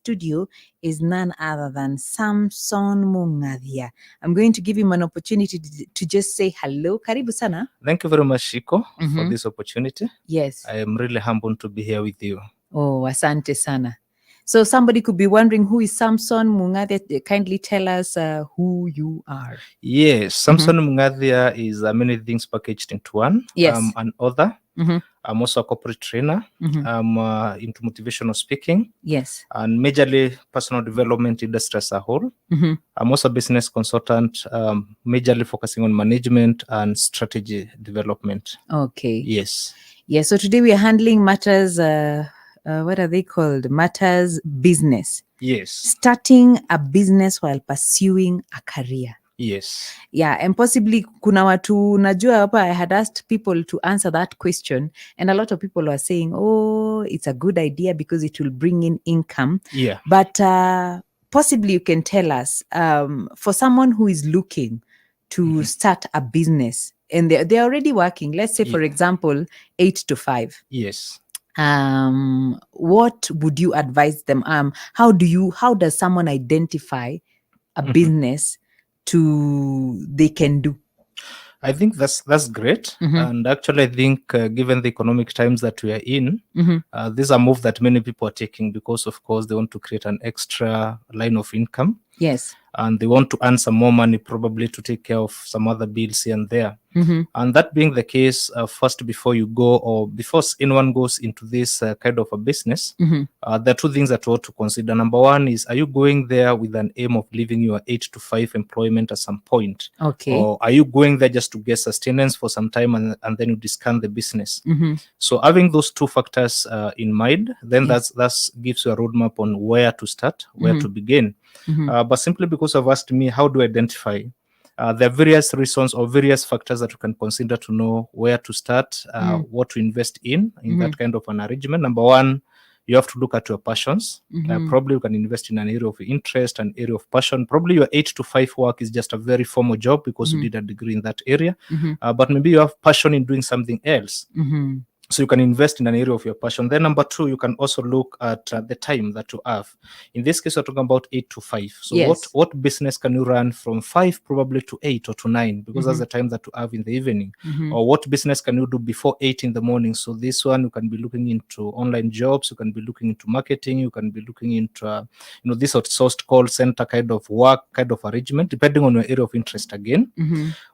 studio is none other than Samson Mungathia. I'm going to give him an opportunity to just say hello. Karibu sana. Thank you very much, Shiko, for this opportunity. Yes. I am really humbled to be here with you. Oh, asante sana. So somebody could be wondering, who is Samson Mungathia? Kindly tell us who you are. Yes, Samson Mungathia is many things packaged into one. Yes. I'm an author. I'm also a corporate trainer. I'm into motivational speaking. Yes. And majorly personal development industry as a whole. I'm also a business consultant, majorly focusing on management and strategy development. Okay. Yes. Yeah, so today we are handling matters, what are they called? Matters business. Yes. Starting a business while pursuing a career. Yes. Yeah, and possibly kuna watu najua hapa. I had asked people to answer that question, and a lot of people were saying, oh, it's a good idea because it will bring in income. Yeah. But possibly you can tell us, for someone who is looking to start a business and they're already working, let's say, for example, 8 to 5. Yes. What would you advise them? How does someone identify a business they can do? I think that's great. And actually, I think given the economic times that we are in, this is a move that many people are taking because, of course, they want to create an extra line of income. Yes. And they want to earn some more money probably to take care of some other bills here and there. And that being the case, first, before you go or before anyone goes into this kind of a business, there are two things that you ought to consider. Number one is, are you going there with an aim of leaving your 8 to 5 employment at some point? Okay. Or are you going there just to get sustenance for some time and then you discount the business? So having those two factors in mind, then that gives you a roadmap on where to start, where to begin. But simply because you've asked me, how do I identify? There are various reasons or various factors that you can consider to know where to start, what to invest in that kind of an arrangement. Number one, you have to look at your passions. Probably you can invest in an area of interest, an area of passion. Probably your 8 to 5 work is just a very formal job because you did a degree in that area. But maybe you have passion in doing something else. So you can invest in an area of your passion. Then number two, you can also look at the time that you have. In this case, we're talking about 8 to 5. So yes. what business can you run from 5 probably to 8 or to 9? Because that's the time that you have in the evening. Or what business can you do before 8 in the morning? So this one, you can be looking into online jobs. You can be looking into marketing. You can be looking into, this outsourced call center kind of work, kind of arrangement, depending on your area of interest again.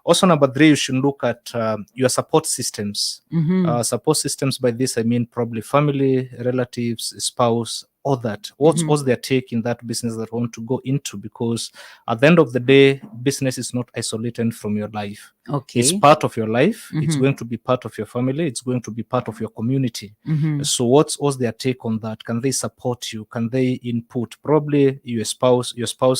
Also, number 3, you should look at your support systems. Support systems, by this I mean probably family, relatives, spouse, all that. What's their take in that business that I want to go into? Because at the end of the day, business is not isolated from your life. Okay. It's part of your life. It's going to be part of your family. It's going to be part of your community. So what's their take on that? Can they support you? Can they input? Probably your spouse,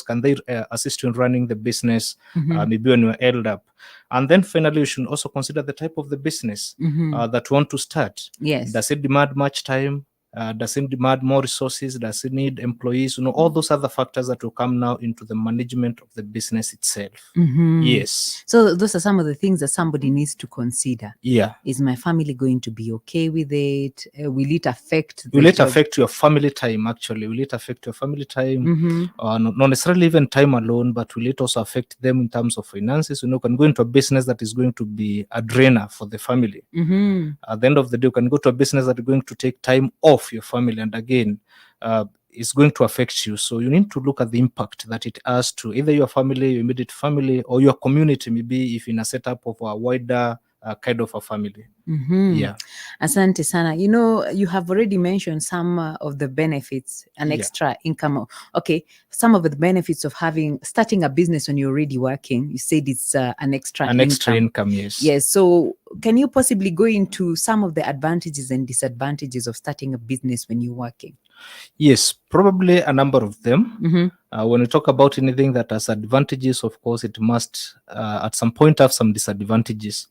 can they assist you in running the business? Maybe when you're held up. And then finally, you should also consider the type of the business that you want to start. Yes. Does it demand much time? Does it demand more resources? Does it need employees? All those other factors that will come now into the management of the business itself. Yes. So those are some of the things that somebody needs to consider. Yeah. Is my family going to be okay with it? Will it affect affect your family time, actually? Will it affect your family time? Not necessarily even time alone, but will it also affect them in terms of finances? You can go into a business that is going to be a drainer for the family. At the end of the day, you can go to a business that is going to take time off your family, and again, it's going to affect you. So you need to look at the impact that it has to either your family, your immediate family, or your community, maybe if in a setup of a wider kind of a family. Yeah. Asante sana. You have already mentioned some of the benefits, extra income. Okay, some of the benefits of starting a business when you're already working. You said it's an extra income. Yes. Yes. So can you possibly go into some of the advantages and disadvantages of starting a business when you're working? Yes, probably a number of them. When we talk about anything that has advantages, of course, it must at some point have some disadvantages.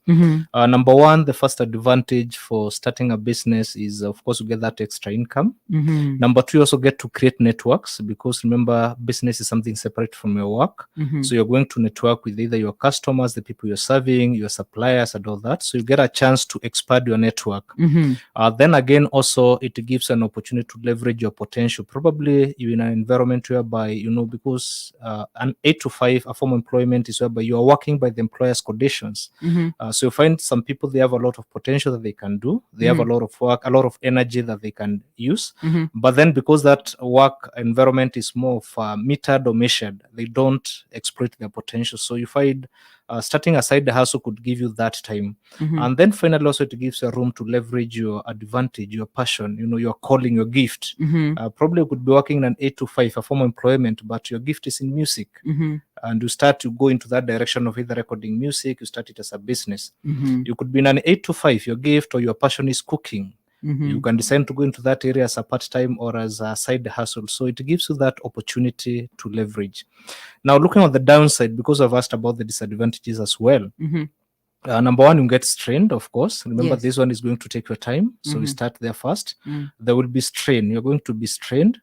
Number one, the first advantage for starting a business is, of course, you get that extra income. Number two, you also get to create networks, because remember, business is something separate from your work. So you're going to network with either your customers, the people you're serving, your suppliers, and all that. So you get a chance to expand your network. Then again, also, it gives an opportunity to leverage your potential. Probably probably you're in an environment whereby, because an 8 to 5, a form of employment is whereby you are working by the employer's conditions. So you find some people, they have a lot of potential that they can do. They have a lot of work, a lot of energy that they can use. But then because that work environment is more of metered or measured, they don't exploit their potential. So you find starting a side hustle could give you that time. And then finally also it gives you a room to leverage your advantage, your passion, your calling, your gift. Probably you could be working in an 8 to 5, a form of employment, but your gift is in music. And you start to go into that direction of either recording music, you start it as a business. You could be in an 8 to 5, your gift or your passion is cooking. You can decide to go into that area as a part-time or as a side hustle. So it gives you that opportunity to leverage. Now, looking on the downside, because I've asked about the disadvantages as well. Number one, you get strained, of course. Remember, this one is going to take your time. So you start there first. There will be strain. You're going to be strained.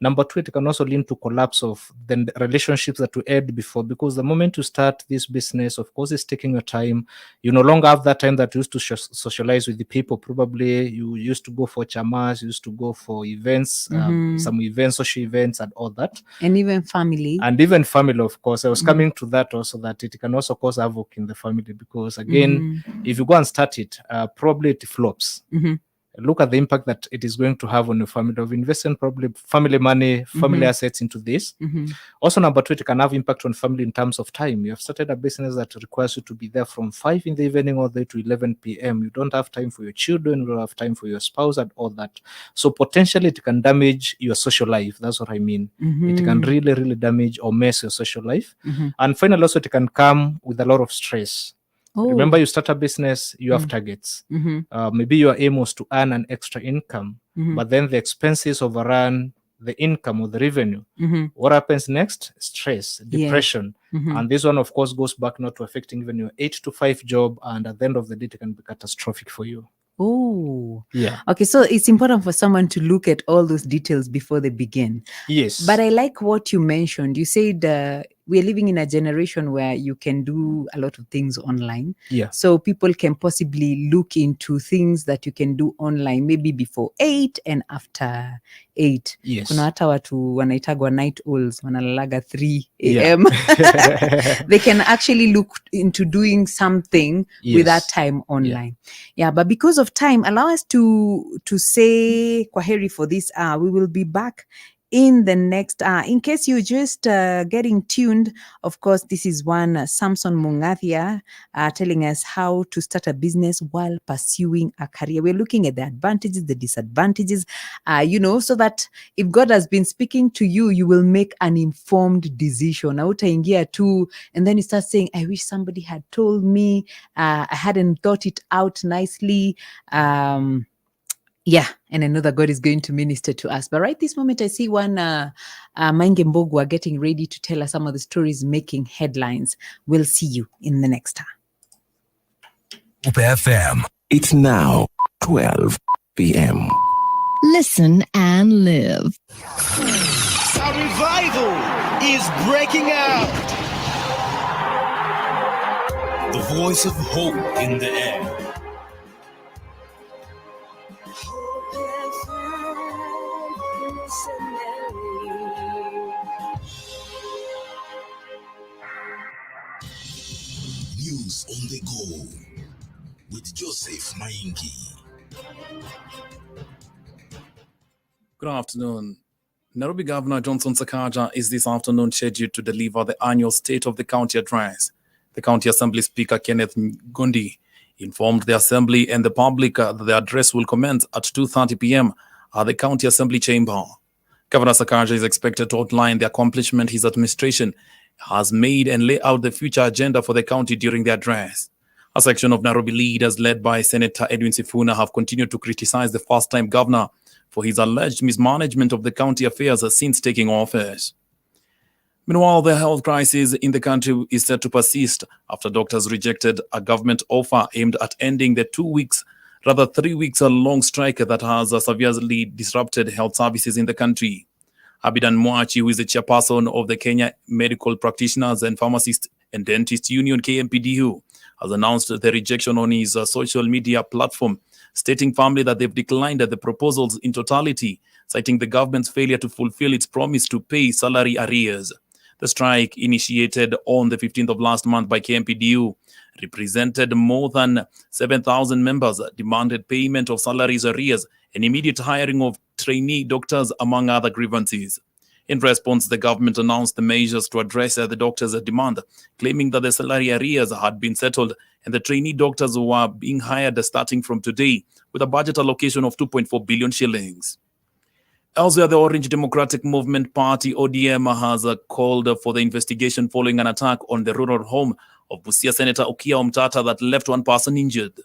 Number two, it can also lead to collapse of the relationships that you had before, because the moment you start this business, of course, it's taking your time. You no longer have that time that you used to socialize with the people. Probably you used to go for chamas, you used to go for events, some events, social events, and all that. And even family. And even family, of course. I was coming to that also, that it can also cause havoc in the family, because again, if you go and start it, probably it flops. Look at the impact that it is going to have on your family, of investing probably family money, family assets into this. Also, number two, it can have impact on family in terms of time. You have started a business that requires you to be there from 5 in the evening all the way to 11 p.m. You don't have time for your children, you don't have time for your spouse and all that. So potentially it can damage your social life. That's what I mean. It can really, really damage or mess your social life. And finally, also it can come with a lot of stress. Remember, you start a business, you have targets. Maybe your aim was to earn an extra income, but then the expenses overrun the income or the revenue. What happens next? Stress, depression. And this one, of course, goes back not to affecting even your 8 to 5 job. And at the end of the day, it can be catastrophic for you. Oh, yeah. Okay, so it's important for someone to look at all those details before they begin. Yes. But I like what you mentioned. You said we're living in a generation where you can do a lot of things online. Yeah. So people can possibly look into things that you can do online, maybe before 8 and after 8. Yes. Kuna hata watu wanaitagwa night owls, wanalalaga 3 Yeah. a.m. They can actually look into doing something with that time online. Yeah, but because of time, allow us to say kwaheri for this hour. We will be back in the next hour. In case you're just getting tuned, of course, this is one Samson Mungathia telling us how to start a business while pursuing a career. We're looking at the advantages, the disadvantages, so that if God has been speaking to you, you will make an informed decision. Hautaingia tu and then you start saying, I wish somebody had told me, I hadn't thought it out nicely. And I know that God is going to minister to us. But right this moment, I see one Mange Mbogwa getting ready to tell us some of the stories making headlines. We'll see you in the next hour. FM. It's now 12 p.m. Listen and live. A revival is breaking out. The voice of hope in the air. News on the go with Joseph Maingi. Good afternoon. Nairobi Governor Johnson Sakaja is this afternoon scheduled to deliver the annual State of the County address. The County Assembly Speaker Kenneth Ngundi informed the Assembly and the public that the address will commence at 2:30 p.m. at the County Assembly Chamber. Governor Sakaja is expected to outline the accomplishment his administration has made and lay out the future agenda for the county during the address. A section of Nairobi leaders led by Senator Edwin Sifuna have continued to criticize the first-time governor for his alleged mismanagement of the county affairs since taking office. Meanwhile, the health crisis in the country is set to persist after doctors rejected a government offer aimed at ending the 3 weeks long strike that has severely disrupted health services in the country. Abidan Mwachi, who is the chairperson of the Kenya Medical Practitioners and Pharmacists and Dentists Union, KMPDU, has announced the rejection on his social media platform, stating firmly that they've declined the proposals in totality, citing the government's failure to fulfill its promise to pay salary arrears. The strike, initiated on the 15th of last month by KMPDU, represented more than 7,000 members, demanded payment of salaries arrears and immediate hiring of trainee doctors, among other grievances. In response, the government announced the measures to address the doctors' demand, claiming that the salary arrears had been settled and the trainee doctors were being hired starting from today, with a budget allocation of 2.4 billion shillings. Elsewhere, the Orange Democratic Movement Party, ODM, has called for the investigation following an attack on the rural home of Busia Senator Okiya Omtata that left one person injured.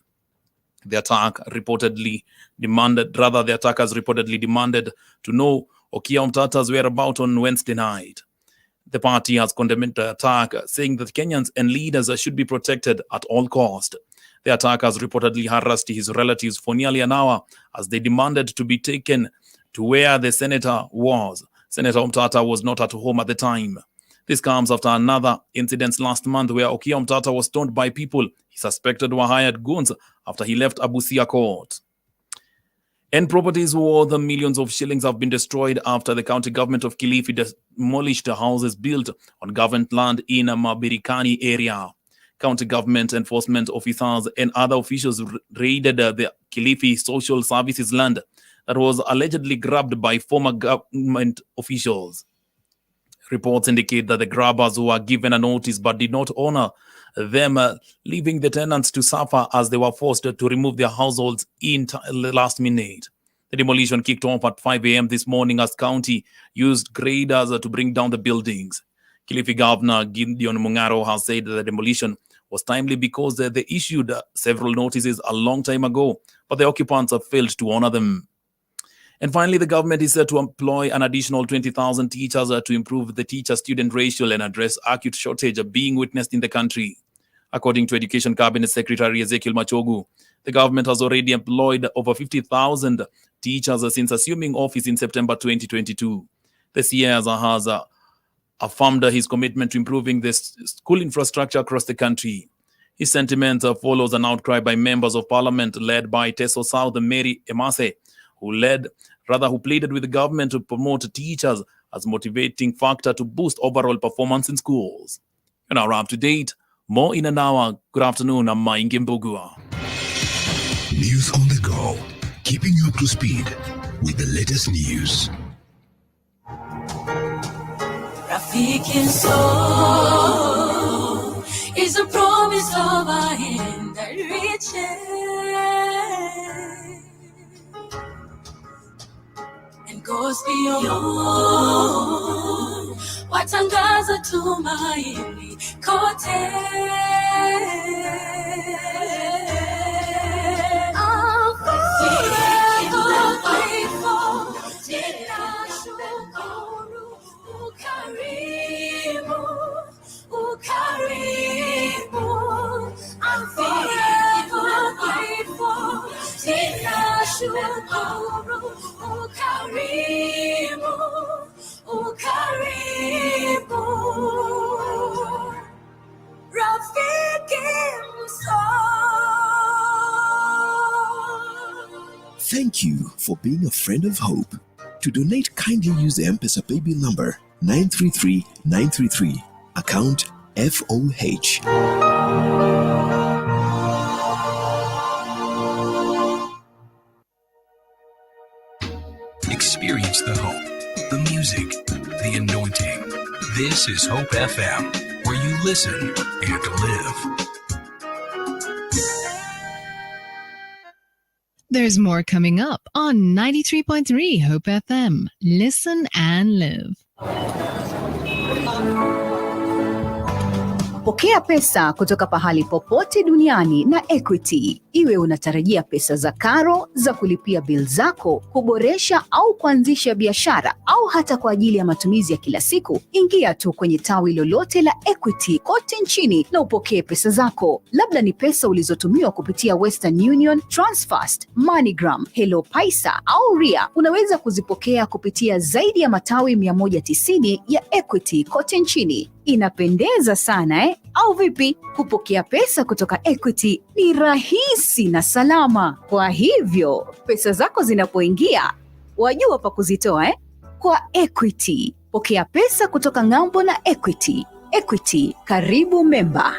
The attackers reportedly demanded to know Okiya Omtata's whereabouts on Wednesday night. The party has condemned the attack, saying that Kenyans and leaders should be protected at all costs. The attackers reportedly harassed his relatives for nearly an hour as they demanded to be taken to where the senator was. Senator Omtata was not at home at the time. This comes after another incident last month where Okiya Omtata was stoned by people he suspected were hired goons after he left a Busia court. And properties worth millions of shillings have been destroyed after the county government of Kilifi demolished houses built on government land in a Mabirikani area. County government enforcement officers and other officials raided the Kilifi Social Services land that was allegedly grabbed by former government officials. Reports indicate that the grabbers were given a notice but did not honor them, leaving the tenants to suffer as they were forced to remove their households in the last minute. The demolition kicked off at 5 a.m. this morning as county used graders to bring down the buildings. Kilifi Governor Gideon Mungaro has said that the demolition was timely because they issued several notices a long time ago, but the occupants have failed to honor them. And finally, the government is set to employ an additional 20,000 teachers to improve the teacher-student ratio and address acute shortage being witnessed in the country. According to Education Cabinet Secretary Ezekiel Machogu, the government has already employed over 50,000 teachers since assuming office in September 2022. The CS has affirmed his commitment to improving the school infrastructure across the country. His sentiment follows an outcry by members of parliament led by Teso South Mary Emase, who pleaded with the government to promote teachers as motivating factor to boost overall performance in schools. And now up to date, more in an hour. Good afternoon, I'm Maingi Mbugua. News on the go, keeping you up to speed with the latest news. Rafiki so is a promise of our hand that reaches and goes beyond watangaza tumaini kote. I'm forever grateful. Ninashukuru ukarimu. I'm forever grateful. Ninashukuru ukarimu. Rafiki mso. Thank you for being a friend of hope. To donate, kindly use the M-Pesa paybill number 933933, account FOH. Experience the hope, the music, the anointing. This is Hope FM, where you listen and live. There's more coming up on 93.3 Hope FM. Listen and live. Pokea pesa kutoka pahali popote duniani na Equity. Iwe unatarajia pesa za karo, za kulipia bill zako, kuboresha au kuanzisha biashara, au hata kwa ajili ya matumizi ya kila siku, ingia tu kwenye tawi lolote la Equity kote nchini na upokee pesa zako. Labda ni pesa ulizotumiwa kupitia Western Union, Transfast, MoneyGram, Hello Paisa au Ria. Unaweza kuzipokea kupitia zaidi ya matawi 190 ya Equity kote nchini. Inapendeza sana Au vipi? Kupokea pesa kutoka Equity ni rahisi na salama. Kwa hivyo, pesa zako zinapoingia, Wajua pa kuzitoa Kwa Equity. Pokea pesa kutoka ng'ambo na Equity. Equity, karibu memba.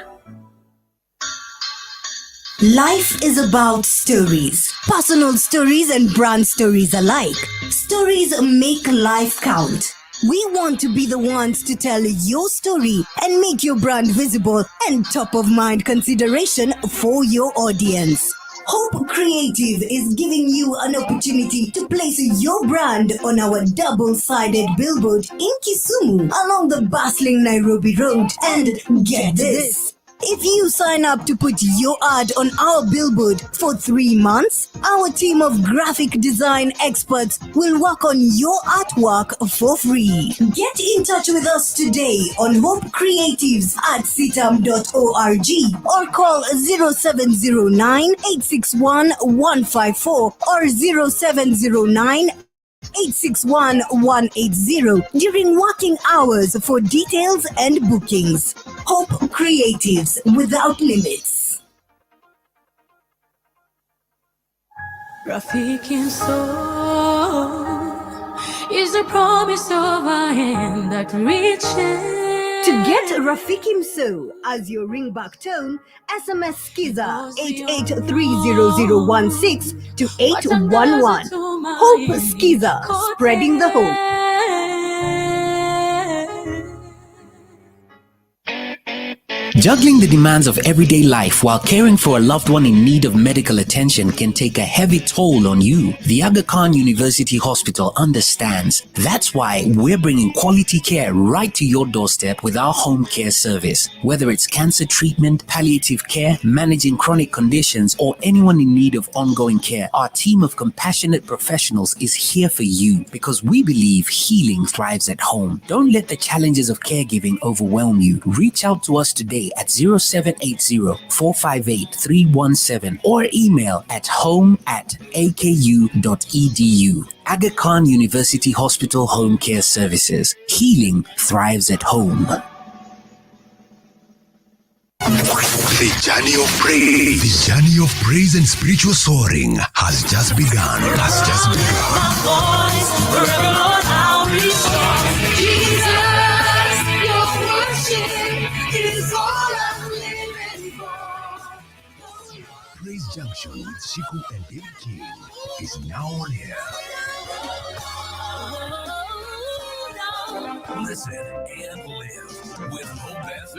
Life is about stories. Personal stories and brand stories alike. Stories make life count. We want to be the ones to tell your story and make your brand visible and top of mind consideration for your audience. Hope Creative is giving you an opportunity to place your brand on our double-sided billboard in Kisumu along the bustling Nairobi Road. And get this. If you sign up to put your ad on our billboard for 3 months, our team of graphic design experts will work on your artwork for free. Get in touch with us today on hopecreatives@sitam.org or call 0709-861-154 or 0709-861-180 during working hours for details and bookings. Hope Creatives, without limits. Rafiki soul is the promise of a hand that reaches. To get Rafiki Mso as your ringback tone, SMS Skiza 883016 to 811. Hope Skiza, spreading the hope. Juggling the demands of everyday life while caring for a loved one in need of medical attention can take a heavy toll on you. The Aga Khan University Hospital understands. That's why we're bringing quality care right to your doorstep with our home care service. Whether it's cancer treatment, palliative care, managing chronic conditions, or anyone in need of ongoing care, our team of compassionate professionals is here for you because we believe healing thrives at home. Don't let the challenges of caregiving overwhelm you. Reach out to us today at 0780-458-317 or email at home@aku.edu. Aga Khan University Hospital Home Care Services. Healing thrives at home. The journey of praise. The journey of praise and spiritual soaring has just begun. Praise Junction with Shiku and David King is now on air. Listen and live with Hope FM.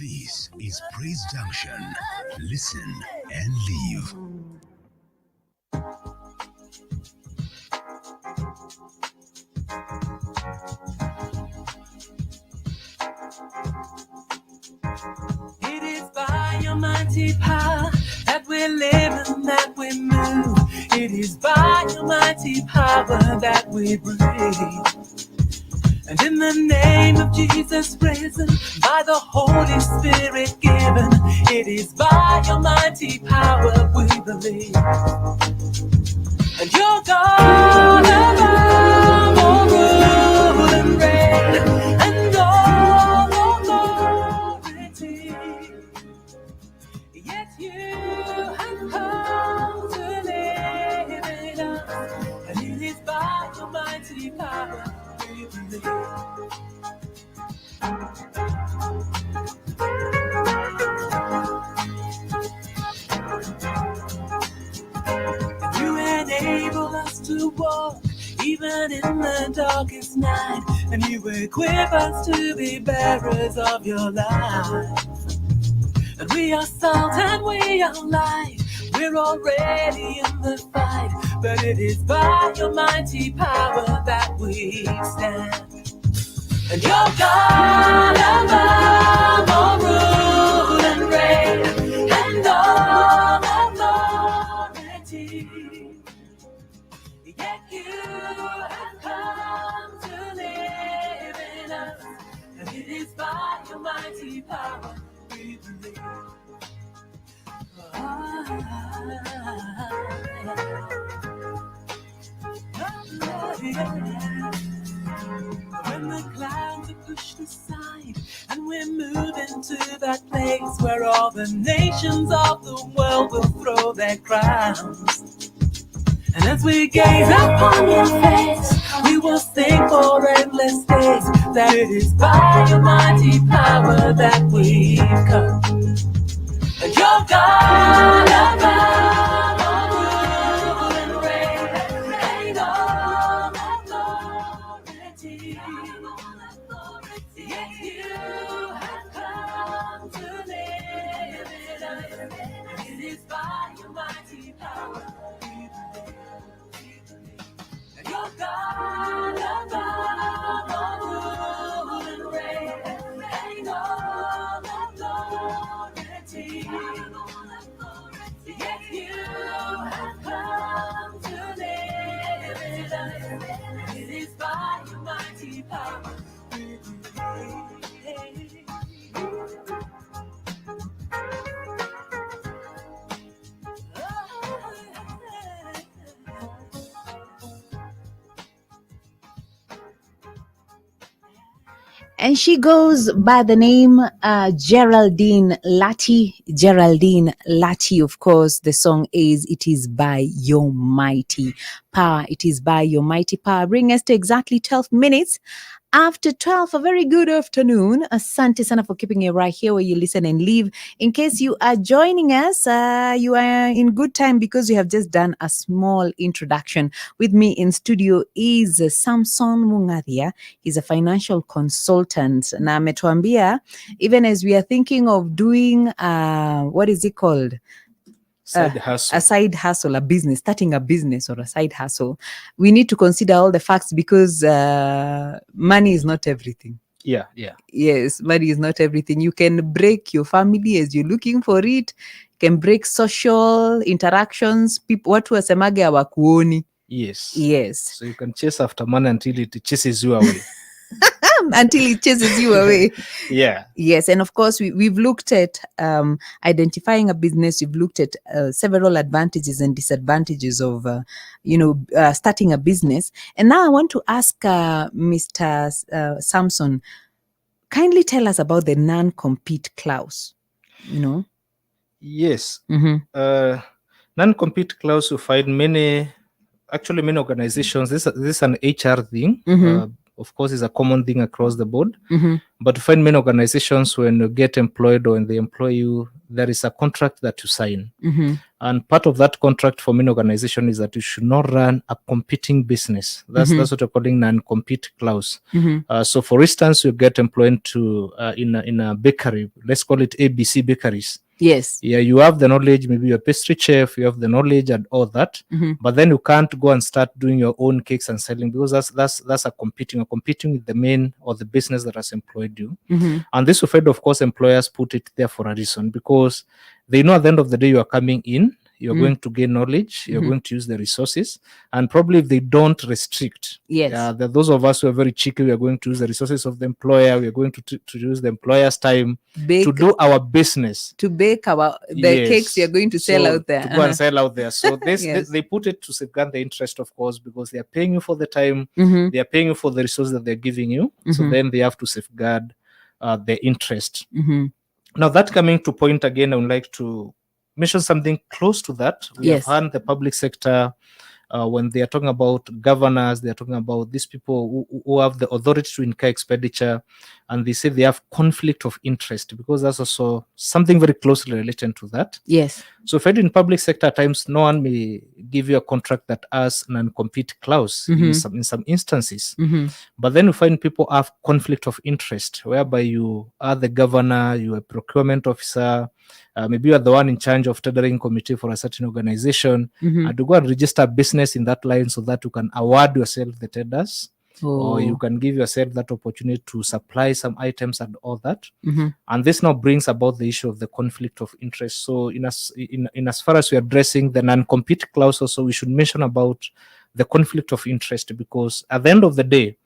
This is Praise Junction. Listen and live. It is by your mighty power that we live and that we move. It is by your mighty power that we breathe. And in the name of Jesus risen, by the Holy Spirit given, it is by your mighty power we believe. And you're God above all rule and reign, and all authority. Yet you have come to live in us, and it is by your mighty power we believe. You enable us to walk even in the darkest night, and you equip us to be bearers of your light. And we are salt and we are light, we're already in the fight, but it is by your mighty power that we stand. And you're God above all rule and reign, and all authority. Yet you have come to live in us, and it is by your mighty power we believe. When the clouds are pushed aside and we're moving to that place where the nations of the world will throw their crowns. And as we gaze upon your face, we will sing for endless days that it is by your mighty power that we've come. And you're God above all rule and reign, and all authority. Yes, you have come to live in us. It is by your mighty power. And you're God above all rule and reign, and all authority. Yes, you have come to live in us. It is by your mighty power. And she goes by the name Geraldine Lati. Geraldine Lati, of course, the song is It Is By Your Mighty Power. It is by your mighty power. Bring us to exactly 12 minutes after 12. A very good afternoon. Asante sana for keeping it right here where you listen and live. In case you are joining us, you are in good time because we have just done a small introduction. With me in studio is Samson Mungathia. He's a financial consultant. Na ametuambia, even as we are thinking of doing, what is it called? Side hustle. A side hustle, a business, starting a business or a side hustle. We need to consider all the facts because money is not everything. Yeah. Yes, money is not everything. You can break your family as you're looking for it. You can break social interactions. People, watu wasemage hawakuoni. Yes. So you can chase after money until it chases you away. Until it chases you away. Yeah. Yes, and of course we've looked at identifying a business. We've looked at several advantages and disadvantages of starting a business. And now I want to ask Mr. Samson, kindly tell us about the non-compete clause. Yes. Mm-hmm. Non-compete clause, you find many organizations. This is an HR thing. Mm-hmm. Of course, it's a common thing across the board. Mm-hmm. But you find many organizations, when you get employed or when they employ you, there is a contract that you sign. Mm-hmm. And part of that contract for many organizations is that you should not run a competing business. That's what we're calling non-compete clause. Mm-hmm. So, for instance, you get employed to in a bakery. Let's call it ABC Bakeries. Yes. Yeah, you have the knowledge. Maybe you're a pastry chef. You have the knowledge and all that. Mm-hmm. But then you can't go and start doing your own cakes and selling because that's a competing. You're competing with the main or the business that has employed you. Mm-hmm. And this, of course, employers put it there for a reason because they know at the end of the day you are coming in. You're going to gain knowledge. You're going to use the resources. And probably if they don't restrict, those of us who are very cheeky, we are going to use the resources of the employer. We are going to use the employer's time to do our business. To bake the cakes you're going to sell out there. To go and sell out there. So they put it to safeguard the interest, of course, because they are paying you for the time. Mm-hmm. They are paying you for the resources that they're giving you. Mm-hmm. So then they have to safeguard their interest. Mm-hmm. Now, that coming to point again, I would like to mention something close to that. We have heard the public sector when they are talking about governors, they are talking about these people who have the authority to incur expenditure, and they say they have conflict of interest because that's also something very closely related to that. Yes. So if in public sector, at times no one may give you a contract that has non-compete clause in some instances. Mm-hmm. But then you find people have conflict of interest, whereby you are the governor, you are a procurement officer, maybe you are the one in charge of tendering committee for a certain organization, and to go and register business in that line so that you can award yourself the tenders, or you can give yourself that opportunity to supply some items and all that. Mm-hmm. And this now brings about the issue of the conflict of interest. So in as far as we are addressing the non-compete clause, also we should mention about the conflict of interest, because at the end of the day,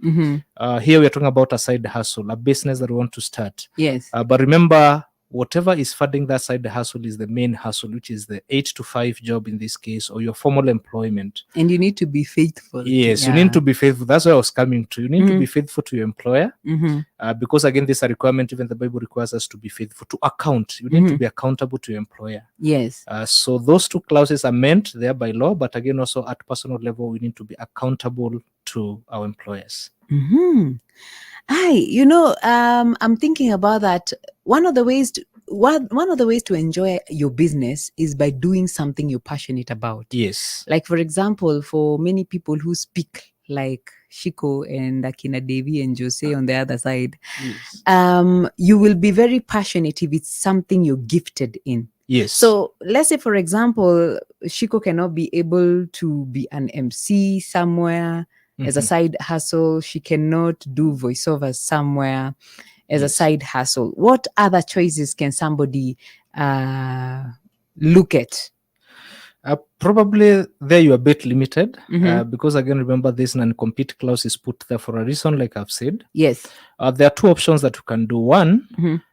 here we are talking about a side hustle, a business that we want to start. Yes. But remember, whatever is funding that side hustle is the main hustle, which is the 8 to 5 job in this case, or your formal employment. And you need to be faithful. Yes, you need to be faithful. That's where I was coming to. You need to be faithful to your employer, because again, this is a requirement. Even the Bible requires us to be faithful, to account. You need to be accountable to your employer. Yes. So those two clauses are meant there by law, but again, also at personal level, we need to be accountable to our employers. I'm thinking about that. One of the ways to enjoy your business is by doing something you're passionate about. Yes. Like, for example, for many people who speak like Shiko and Akina Devi and Jose on the other side, you will be very passionate if it's something you're gifted in. Yes. So let's say, for example, Shiko cannot be able to be an MC somewhere as a side hustle. She cannot do voiceovers somewhere as a side hustle. What other choices can somebody look at? Probably there you're a bit limited, because again, remember, this non-compete clause is put there for a reason, like I've said. Yes. There are two options that you can do. One,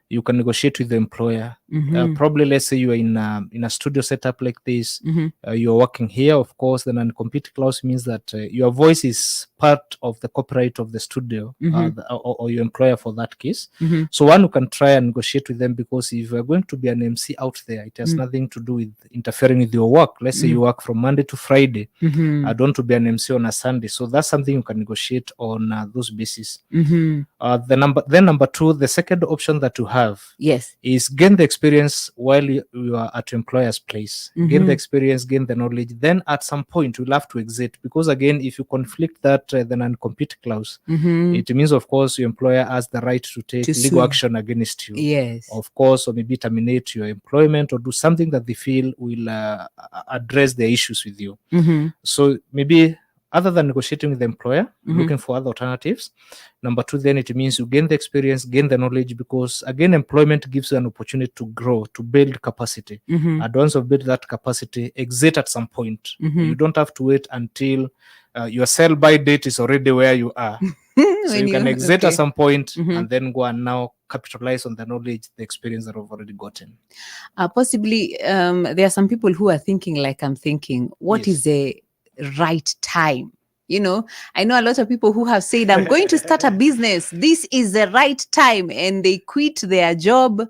you can negotiate with the employer. Probably, let's say you are in a studio setup like this. You're working here, of course. The non-compete clause means that your voice is part of the copyright of the studio, or your employer for that case. So one, you can try and negotiate with them, because if you're going to be an MC out there, it has nothing to do with interfering with your work. Let's say you work from Monday to Friday. I don't want to be an MC on a Sunday. So that's something you can negotiate on those bases. Number two, the second option that you have is gain the experience while you are at your employer's place. Gain the experience, gain the knowledge. Then at some point you'll have to exit, because again, if you conflict that the non-compete clause, it means, of course, your employer has the right to take legal action against you. Yes. Of course, or maybe terminate your employment or do something that they feel will address the issues with you. So maybe, other than negotiating with the employer, looking for other alternatives. Number two, then it means you gain the experience, gain the knowledge, because again, employment gives you an opportunity to grow, to build capacity. And once you've built that capacity, exit at some point. You don't have to wait until your sell-by date is already where you are. So you can exit at some point and then go and now capitalize on the knowledge, the experience that I've already gotten. Possibly, there are some people who are thinking like I'm thinking, what is the right time? I know a lot of people who have said, I'm going to start a business. This is the right time. And they quit their job.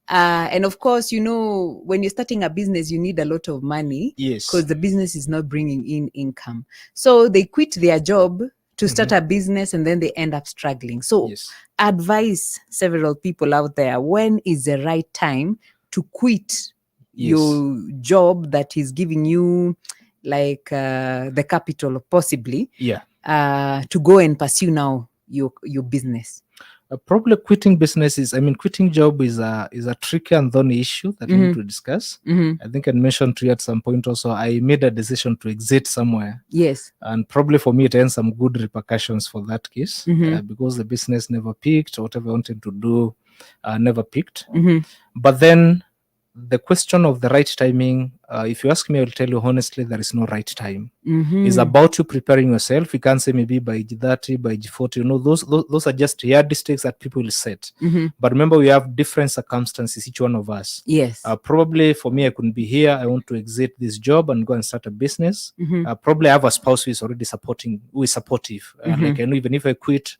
And of course, when you're starting a business, you need a lot of money. Yes. Because the business is not bringing in income. So they quit their job to start a business, and then they end up struggling. So advise several people out there, when is the right time to quit your job that is giving you like the capital, possibly, to go and pursue now your business? Probably quitting businesses. Quitting job is a tricky and thorny issue that we need to discuss. I think I mentioned to you at some point also, I made a decision to exit somewhere. Yes. And probably for me, it had some good repercussions for that case, because the business never peaked. Whatever I wanted to do never peaked. But then the question of the right timing, if you ask me, I will tell you honestly, there is no right time. It's about you preparing yourself. You can't say maybe by age 30, by age 40. Those are just yardsticks that people will set. But remember, we have different circumstances, each one of us. Yes. Probably for me, I couldn't be here. I want to exit this job and go and start a business. Probably I have a spouse who is already who is supportive. Like I know, even if I quit,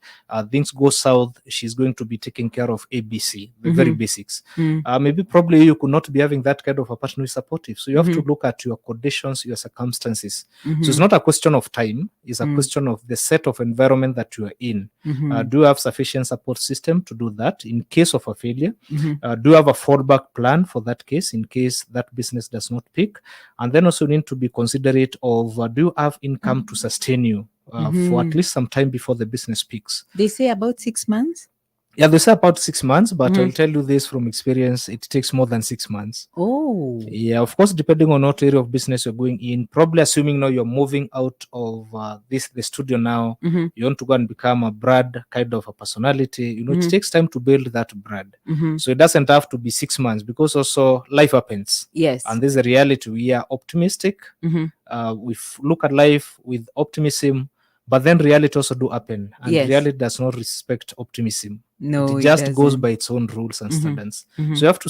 things go south, she's going to be taking care of ABC, the very basics. Maybe probably you could not be having that kind of a partner who is supportive. So you have to look at your conditions, your circumstances. So it's not a question of time, it's a question of the set of environment that you are in. Do you have sufficient support system to do that in case of a failure? Do you have a fallback plan for that case in case that business does not pick? And then also need to be considerate of do you have income to sustain you for at least some time before the business peaks? They say about 6 months. Yeah, they say about 6 months, but I'll tell you this from experience, it takes more than 6 months. Oh. Yeah, of course, depending on what area of business you're going in, probably assuming now you're moving out of the studio now, you want to go and become a brand, kind of a personality, it takes time to build that brand. So it doesn't have to be 6 months, because also life happens. Yes. And there's a reality. We are optimistic. We look at life with optimism. But then reality also do happen, and reality does not respect optimism. No, it it just goes doesn't. by its own rules and Mhm. standards. Mhm. So you have to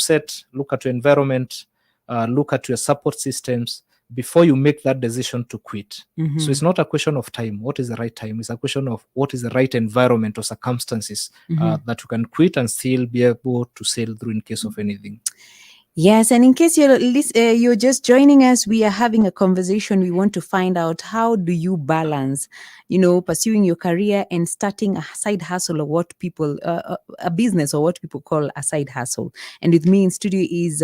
look at your environment, look at your support systems before you make that decision to quit. Mhm. So it's not a question of time. What is the right time? It's a question of what is the right environment or circumstances Mhm. that you can quit and still be able to sail through in case of anything. Yes, and in case you're just joining us, we are having a conversation. We want to find out, how do you balance, pursuing your career and starting a side hustle, or what people, a business, or what people call a side hustle. And with me in studio is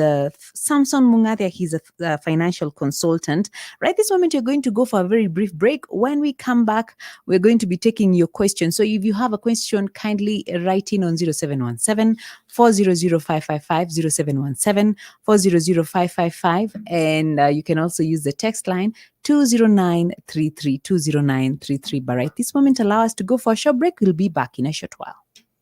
Samson Mungathia. He's a financial consultant. Right this moment, you're going to go for a very brief break. When we come back, we're going to be taking your questions. So if you have a question, kindly write in on 0717 400-555, 0717 400-555, and you can also use the text line 20933, 20933. But right this moment, allow us to go for a short break. We'll be back in a short while.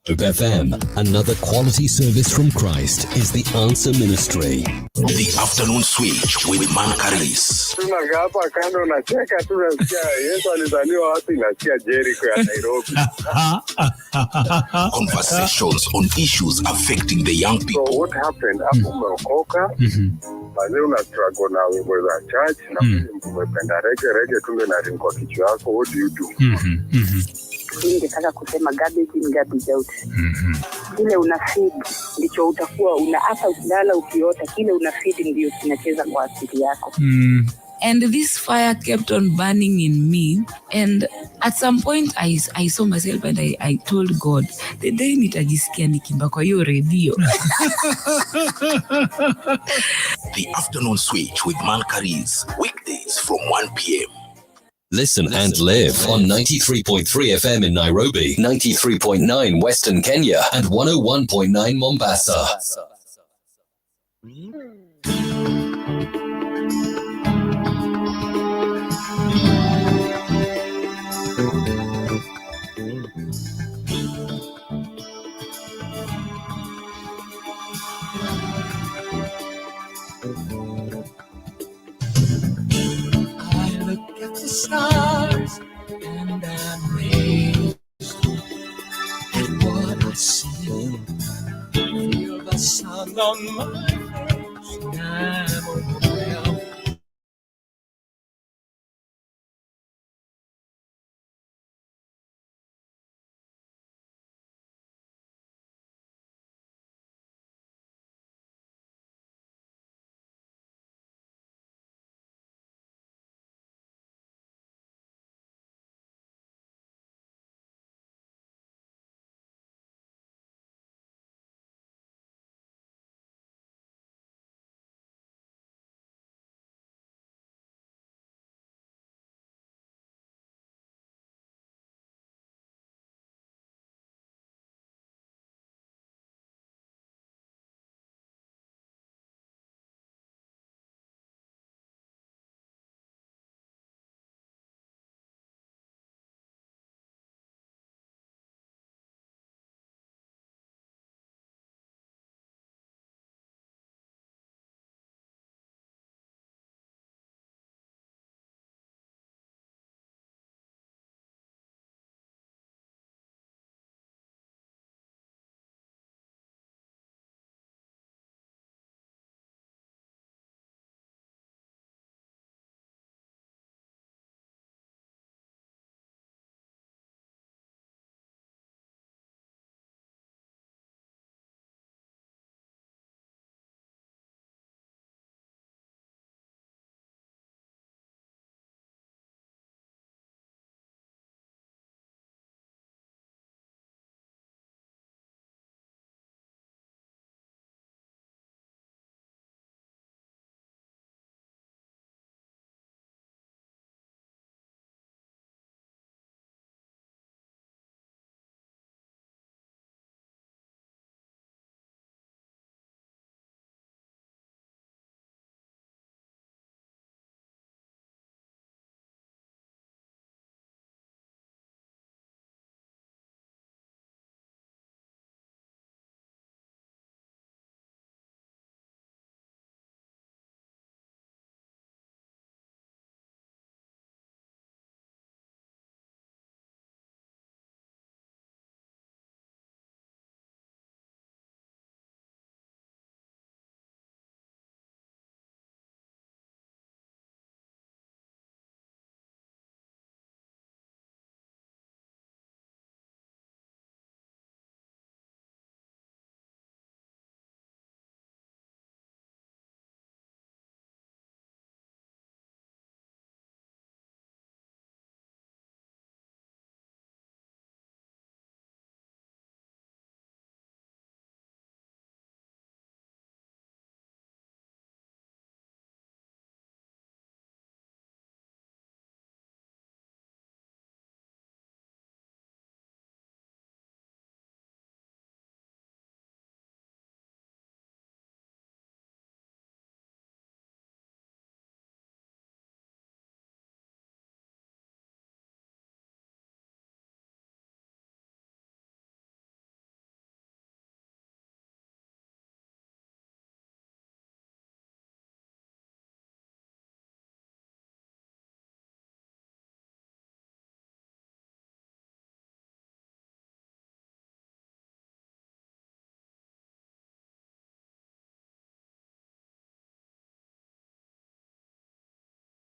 Hope FM, another quality service from Christ, is the answer ministry. The afternoon switch with Mankaris. Tunakaa hapa kando nacheka tu, nasikia Yesu alizaliwa wapi, nasikia Jericho ya Nairobi. Conversations on issues affecting the young people. So what happened? Hapo umeokoka, baadaye una struggle na wimbo za church, na umependa rege tu ndio naringa kwa kichwa yako. What do you do? Ningetaka kusema garbage in garbage out. Kile una feed ndicho utakuwa una, hata ukilala ukiota kile una feed ndio kinacheza kwa akili yako. And this fire kept on burning in me, and at some point I saw myself and I told God, the day nitajisikia nikimba kwa hiyo radio. The afternoon switch with Mankaris, weekdays from 1 p.m. Listen and live on 93.3 FM in Nairobi, 93.9 Western Kenya, and 101.9 Mombasa. I look at the stars and I'm amazed at what I see. Feel the sun on my face and I'm overwhelmed.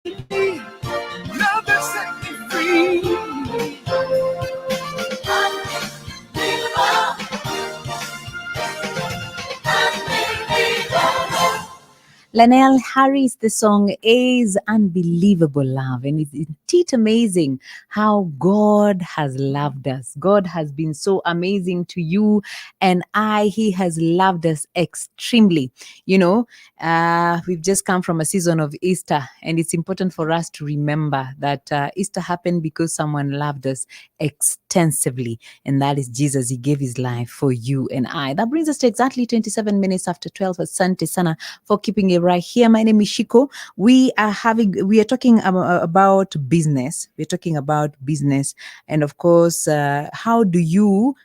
Love that set me free. Lanelle Harris, the song is Unbelievable Love. And it's indeed amazing how God has loved us. God has been so amazing to you and He has loved us extremely. You know, we've just come from a season of Easter, and it's important for us to remember that Easter happened because someone loved us extensively, and that is Jesus. He gave his life for you and I. That brings us to exactly 27 minutes after 12. Asante sana for keeping it right here. My name is Shiko. We are talking about business. We're talking about business, and of course, how do you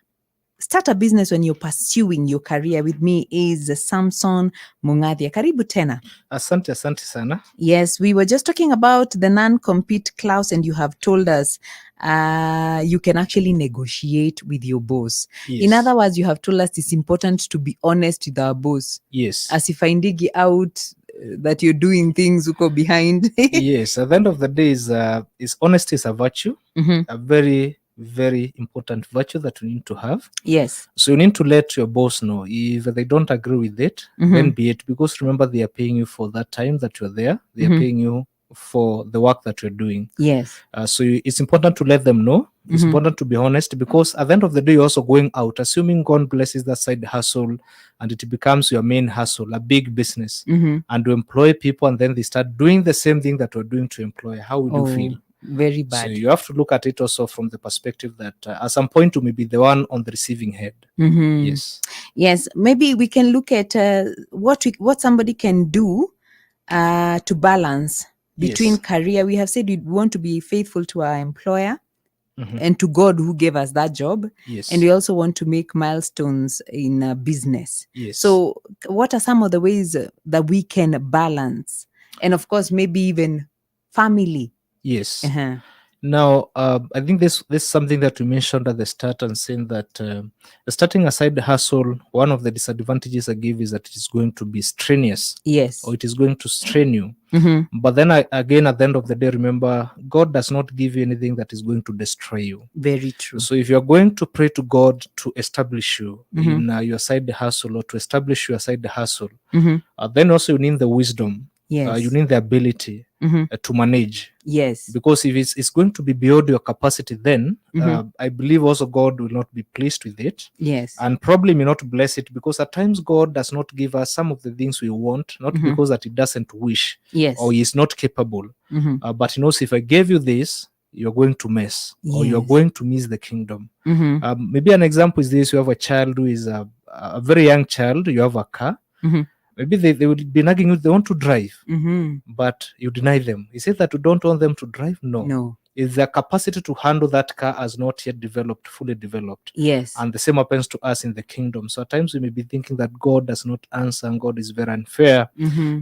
start a business when you're pursuing your career? With me is Samson Mungathia. Karibu tena. Asante sana. Yes, we were just talking about the non-compete clause, and you have told us you can actually negotiate with your boss. Yes. In other words, you have told us it's important to be honest with our boss. Yes. As if I dig out that you're doing things uko behind. Yes, at the end of the day, is honesty is a virtue, a very, very important virtue that you need to have. Yes. So you need to let your boss know. If they don't agree with it, then be it. Because remember, they are paying you for that time that you're there. They are paying you for the work that you're doing. Yes. So it's important to let them know. It's important to be honest, because at the end of the day, you're also going out, assuming God blesses that side hustle and it becomes your main hustle, a big business, and to employ people, and then they start doing the same thing that we're doing to employ. How would you feel? Very bad. So you have to look at it also from the perspective that at some point you may be the one on the receiving head. Yes. Yes. Maybe we can look at what somebody can do to balance between career. We have said we want to be faithful to our employer and to God who gave us that job. Yes. And we also want to make milestones in business. Yes. So what are some of the ways that we can balance? And of course, maybe even family. Yes. Now, I think this is something that we mentioned at the start, and saying that starting a side hustle, one of the disadvantages I give is that it is going to be strenuous. Yes. Or it is going to strain you. But then again, at the end of the day, remember, God does not give you anything that is going to destroy you. Very true. So if you're going to pray to God to establish you in your side hustle, or to establish your side hustle, then also you need the wisdom. Yes. You need the ability to manage. Yes. Because if it's going to be beyond your capacity, then I believe also God will not be pleased with it. Yes. And probably may not bless it, because at times God does not give us some of the things we want, not because that he doesn't wish, yes, or he is not capable, but he knows if I gave you this, you're going to mess, or you're going to miss the kingdom. Maybe an example is this: you have a child who is a very young child, you have a car. Maybe they will be nagging you, they want to drive, but you deny them. Is it that you don't want them to drive? No. Is their capacity to handle that car has not yet developed, fully developed. Yes. And the same happens to us in the kingdom. So at times we may be thinking that God does not answer and God is very unfair.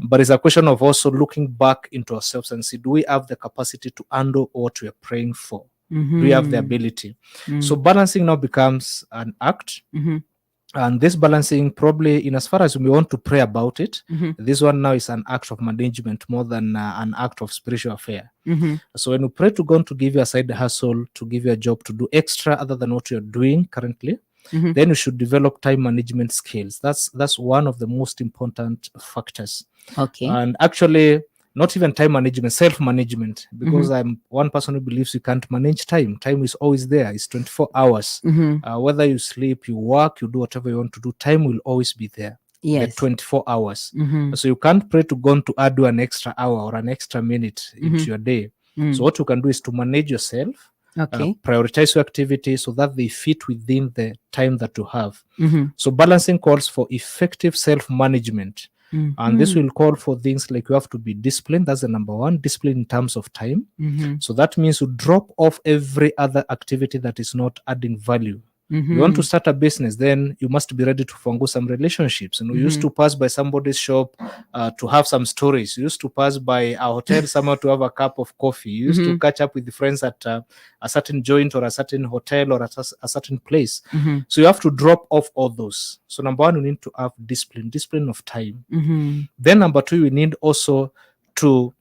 But it's a question of also looking back into ourselves and see, do we have the capacity to handle what we are praying for? Do we have the ability? So balancing now becomes an act. And this balancing, probably in as far as we want to pray about it, this one now is an act of management more than an act of spiritual affair. So when you pray to God to give you a side hustle, to give you a job, to do extra other than what you're doing currently, then you should develop time management skills. That's one of the most important factors. Okay. And actually, not even time management, self-management, because I'm one person who believes you can't manage time. Time is always there. It's 24 hours. Whether you sleep, you work, you do whatever you want to do, time will always be there. Yes. The 24 hours. So you can't pray to God to add an extra hour or an extra minute into your day. So what you can do is to manage yourself, prioritize your activities so that they fit within the time that you have. So balancing calls for effective self-management. And this will call for things like you have to be disciplined. That's the number one, discipline in terms of time. So that means you drop off every other activity that is not adding value. You want to start a business, then you must be ready to forgo some relationships. You used to pass by somebody's shop to have some stories. You used to pass by a hotel somewhere to have a cup of coffee. You used to catch up with the friends at a certain joint or a certain hotel or at a certain place. So you have to drop off all those. So number one, you need to have discipline of time. Then number two, you need also to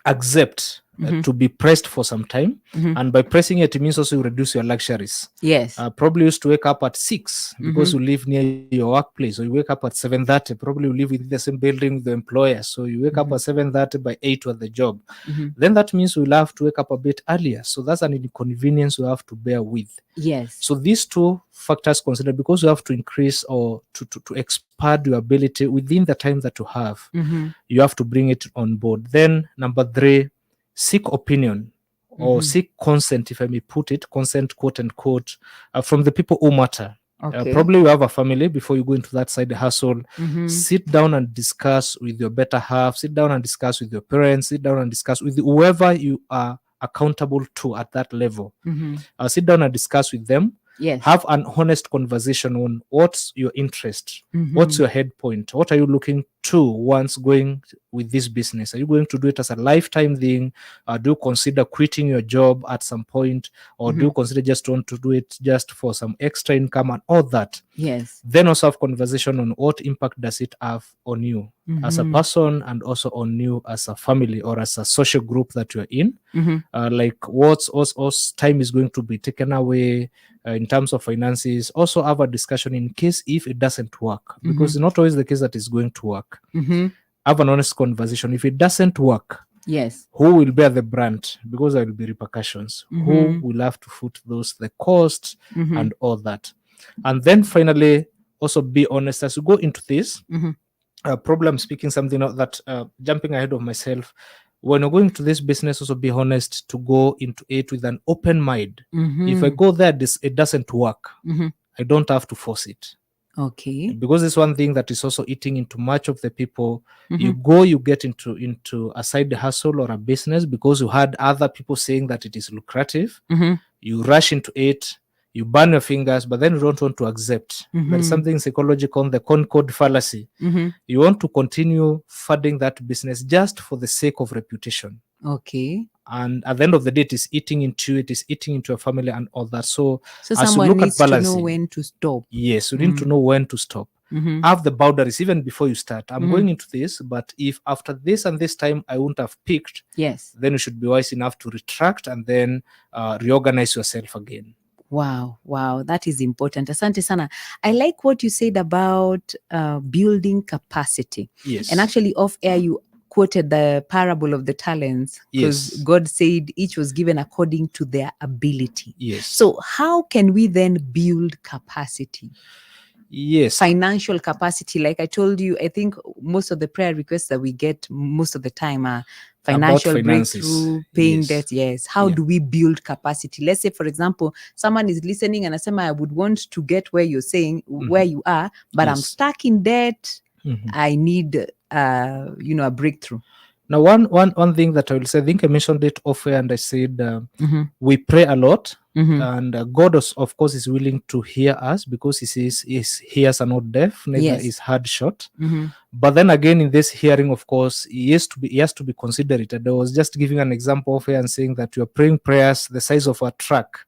accept to be pressed for some time. And by pressing it means also you reduce your luxuries. Yes. Probably used to wake up at 6 because you live near your workplace, or you wake up at 7:30. Probably you live within the same building with the employer, so you wake up at 7:30, by 8 to at the job. Then that means we'll have to wake up a bit earlier, so that's an inconvenience we have to bear with. Yes. So these two factors considered, because you have to increase or to expand your ability within the time that you have, you have to bring it on board. Then number 3, seek opinion or seek consent, if I may put it, consent, quote unquote, from the people who matter. Okay. Probably you have a family before you go into that side hustle. Sit down and discuss with your better half, sit down and discuss with your parents, sit down and discuss with whoever you are accountable to at that level. Sit down and discuss with them. Yes. Have an honest conversation on what's your interest, what's your head point, what are you looking to once going with this business. Are you going to do it as a lifetime thing? Do you consider quitting your job at some point, or do you consider just want to do it just for some extra income and all that? Yes. Then also have conversation on what impact does it have on you as a person, and also on you as a family or as a social group that you're in. Like what's time is going to be taken away in terms of finances. Also have a discussion in case if it doesn't work, because it's not always the case that it's going to work. Have an honest conversation. If it doesn't work, yes, who will bear the brunt? Because there will be repercussions. Who will have to foot the costs and all that? And then finally, also be honest as you go into this. Problem speaking something that jumping ahead of myself. When you're going to this business, also be honest to go into it with an open mind. If I go there, it doesn't work. I don't have to force it. Okay. Because it's one thing that is also eating into much of the people. You get into a side hustle or a business because you had other people saying that it is lucrative. You rush into it, you burn your fingers, but then you don't want to accept. There is something psychological on the Concord fallacy. You want to continue funding that business just for the sake of reputation. Okay. And at the end of the day, it is eating into your family and all that. So as someone you look needs at balancing, to know when to stop. Yes, you need to know when to stop. Have the boundaries even before you start. I'm going into this, but if after this and this time I won't have picked, yes, then you should be wise enough to retract and then reorganize yourself again. Wow, that is important. Asante sana. I like what you said about building capacity. Yes. And actually off air you quoted the parable of the talents, because Yes. God said each was given according to their ability. Yes. So how can we then build capacity? Yes. Financial capacity. Like I told you, I think most of the prayer requests that we get most of the time are financial breakthrough, paying debt. Yes. How do we build capacity? Let's say, for example, someone is listening and I say, I would want to get where you're saying, where you are, but I'm stuck in debt. I need, a breakthrough. Now, one thing that I will say, I think I mentioned it off air and I said we pray a lot. And God, of course, is willing to hear us because He hears are not deaf, neither is hard short. But then again, in this hearing, of course, He has to be considerate. And I was just giving an example of here and saying that you are praying prayers the size of a truck,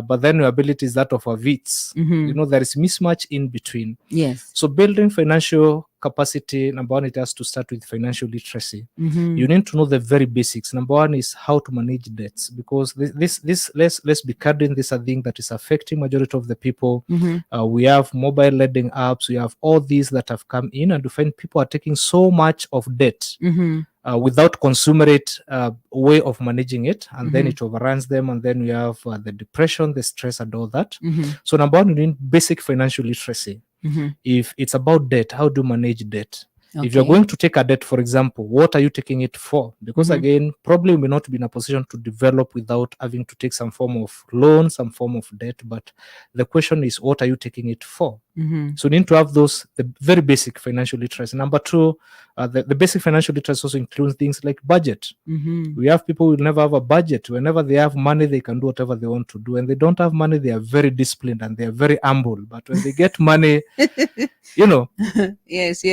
but then your ability is that of a Vitz. There is mismatch in between. Yes. So building financial capacity, number one, it has to start with financial literacy. You need to know the very basics. Number one is how to manage debts, because let's be candid, this is a thing that is affecting majority of the people. We have mobile lending apps, we have all these that have come in, and you find people are taking so much of debt without consummate way of managing it, and then it overruns them, and then we have the depression, the stress, and all that. So number one, you need basic financial literacy. If it's about debt, how do you manage debt? If you're going to take a debt, for example, what are you taking it for? Because again, probably we may not be in a position to develop without having to take some form of loan, some form of debt. But the question is, what are you taking it for? So you need to have the very basic financial literacy. Number two, the basic financial literacy also includes things like budget. We have people who will never have a budget. Whenever they have money, they can do whatever they want to do. And they don't have money, they are very disciplined and they are very humble. But when they get money, yes,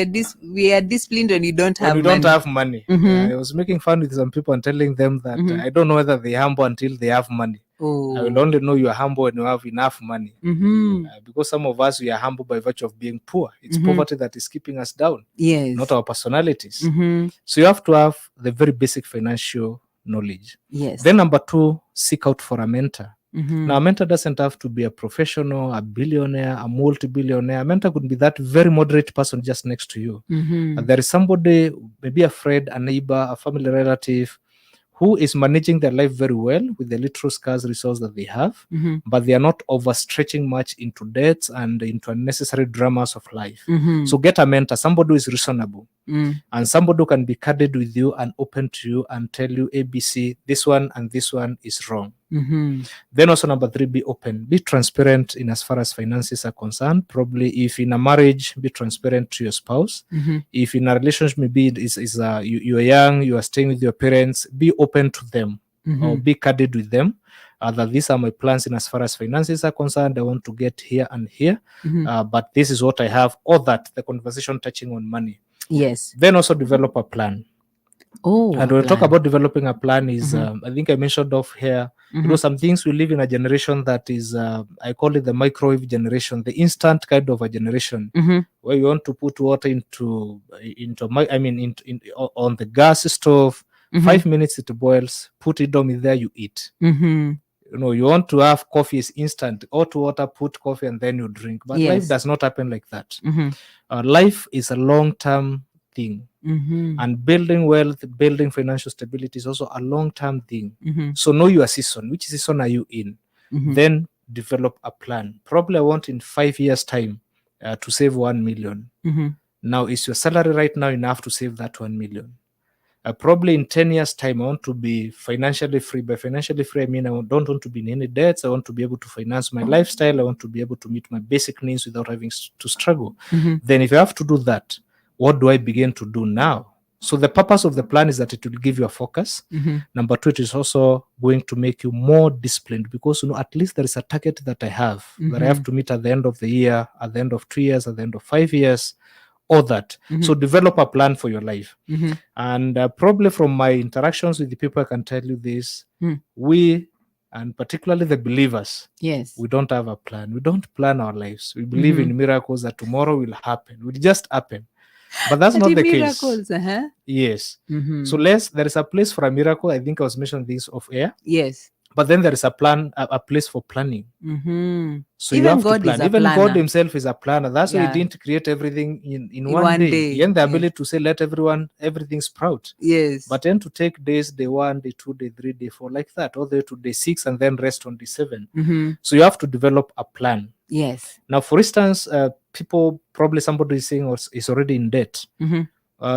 we are disciplined when you don't have money. Don't have money. I was making fun with some people and telling them that I don't know whether they're humble until they have money. Oh. I will only know you are humble when you have enough money. Because some of us, we are humble by virtue of being poor. It's poverty that is keeping us down, not our personalities. So you have to have the very basic financial knowledge. Yes. Then number 2, seek out for a mentor. Now, a mentor doesn't have to be a professional, a billionaire, a multi-billionaire. A mentor could be that very moderate person just next to you. There is somebody, maybe a friend, a neighbor, a family relative, who is managing their life very well with the little scarce resource that they have, but they are not overstretching much into debts and into unnecessary dramas of life. So get a mentor, somebody who is reasonable, and somebody who can be candid with you and open to you and tell you ABC, this one and this one is wrong. Then also number 3, be open, be transparent in as far as finances are concerned. Probably if in a marriage, be transparent to your spouse. If in a relationship, maybe you are young, you are staying with your parents, be open to them or be candid with them. That these are my plans in as far as finances are concerned. I want to get here and here, but this is what I have. Or that the conversation touching on money. Yes. Then also develop a plan. And when we talk about developing a plan is, I think I mentioned off here, some things we live in a generation that is, I call it the microwave generation, the instant kind of a generation, where you want to put water on the gas stove, 5 minutes it boils, put it on there, you eat. You want to have coffee is instant, hot water, put coffee and then you drink. But life does not happen like that. Life is a long-term thing. And building wealth, building financial stability is also a long-term thing. So know your season. Which season are you in? Then develop a plan. Probably I want in 5 years' time to save 1 million. Now, is your salary right now enough to save that 1 million? Probably in 10 years' time, I want to be financially free. By financially free, I mean I don't want to be in any debts. I want to be able to finance my lifestyle. I want to be able to meet my basic needs without having to struggle. Then if you have to do that, what do I begin to do now? So the purpose of the plan is that it will give you a focus. Number 2, it is also going to make you more disciplined because, at least there is a target that I have that I have to meet at the end of the year, at the end of 2 years, at the end of 5 years, all that. So develop a plan for your life. And probably from my interactions with the people, I can tell you this, we, and particularly the believers, we don't have a plan. We don't plan our lives. We believe in miracles that tomorrow will happen. It will just happen. But that's not the miracles, case. Yes. So there is a place for a miracle. I think I was mentioning this off air. Yes. But then there is a place for planning. So Even you have God to plan. is a Even planner. God himself is a planner. That's why he didn't create everything in one day. He had the ability to say, let everything sprout. Yes. But then to take days, day 1, day 2, day 3, day 4, like that, all the way to day 6, and then rest on day 7. So you have to develop a plan. Yes. Now, for instance, people, probably somebody is saying is already in debt.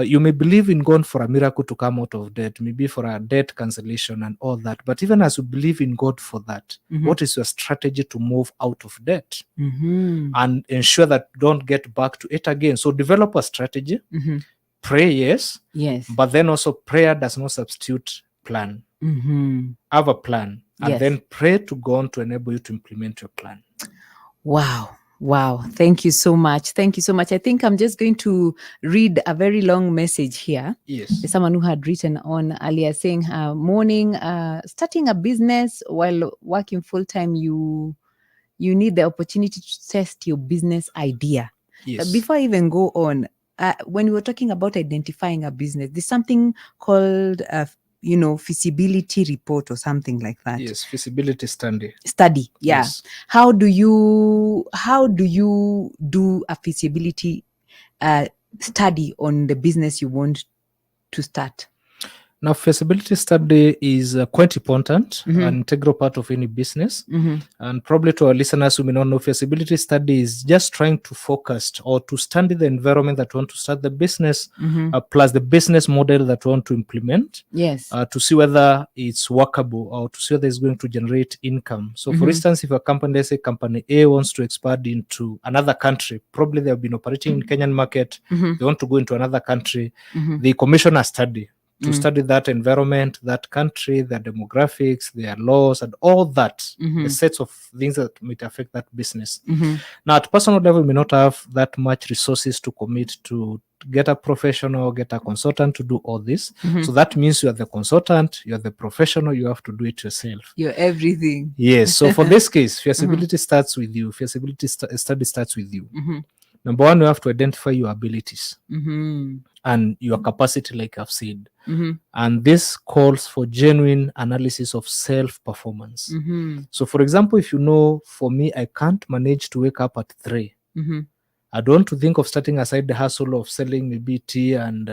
You may believe in God for a miracle to come out of debt, maybe for a debt cancellation and all that. But even as you believe in God for that, what is your strategy to move out of debt and ensure that you don't get back to it again? So develop a strategy. Pray, yes. But then also prayer does not substitute plan. Have a plan and then pray to God to enable you to implement your plan. Wow. Thank you so much. I think I'm just going to read a very long message here. Yes. There's someone who had written on earlier saying, morning, starting a business while working full-time, you need the opportunity to test your business idea. Yes. Before I even go on, when we were talking about identifying a business, there's something called feasibility report or something like that. Yes, feasibility study. Yeah. Yes. How do you do a feasibility study on the business you want to start? Now, feasibility study is quite important, an integral part of any business. And probably to our listeners who may not know, feasibility study is just trying to focus or to study the environment that want to start the business, plus the business model that want to implement. Yes. To see whether it's workable or to see whether it's going to generate income. So, for instance, if a company, let's say company A wants to expand into another country, probably they have been operating in Kenyan market, they want to go into another country, they commission a study to study that environment, that country, their demographics, their laws, and all that, the sets of things that might affect that business. Now, at personal level, we may not have that much resources to commit to get a professional, get a consultant to do all this. Mhm. So that means you are the consultant, you are the professional, you have to do it yourself. You're everything. Yes. So for this case, Mhm. feasibility starts with you. Feasibility study starts with you. Mhm. Number one, you have to identify your abilities Mhm. and your capacity, like I've said. Mhm. And this calls for genuine analysis of self-performance. Mhm. So, for example, if you know, for me, I can't manage to wake up at 3. Mhm. I don't want to think of starting a side hustle of selling maybe tea and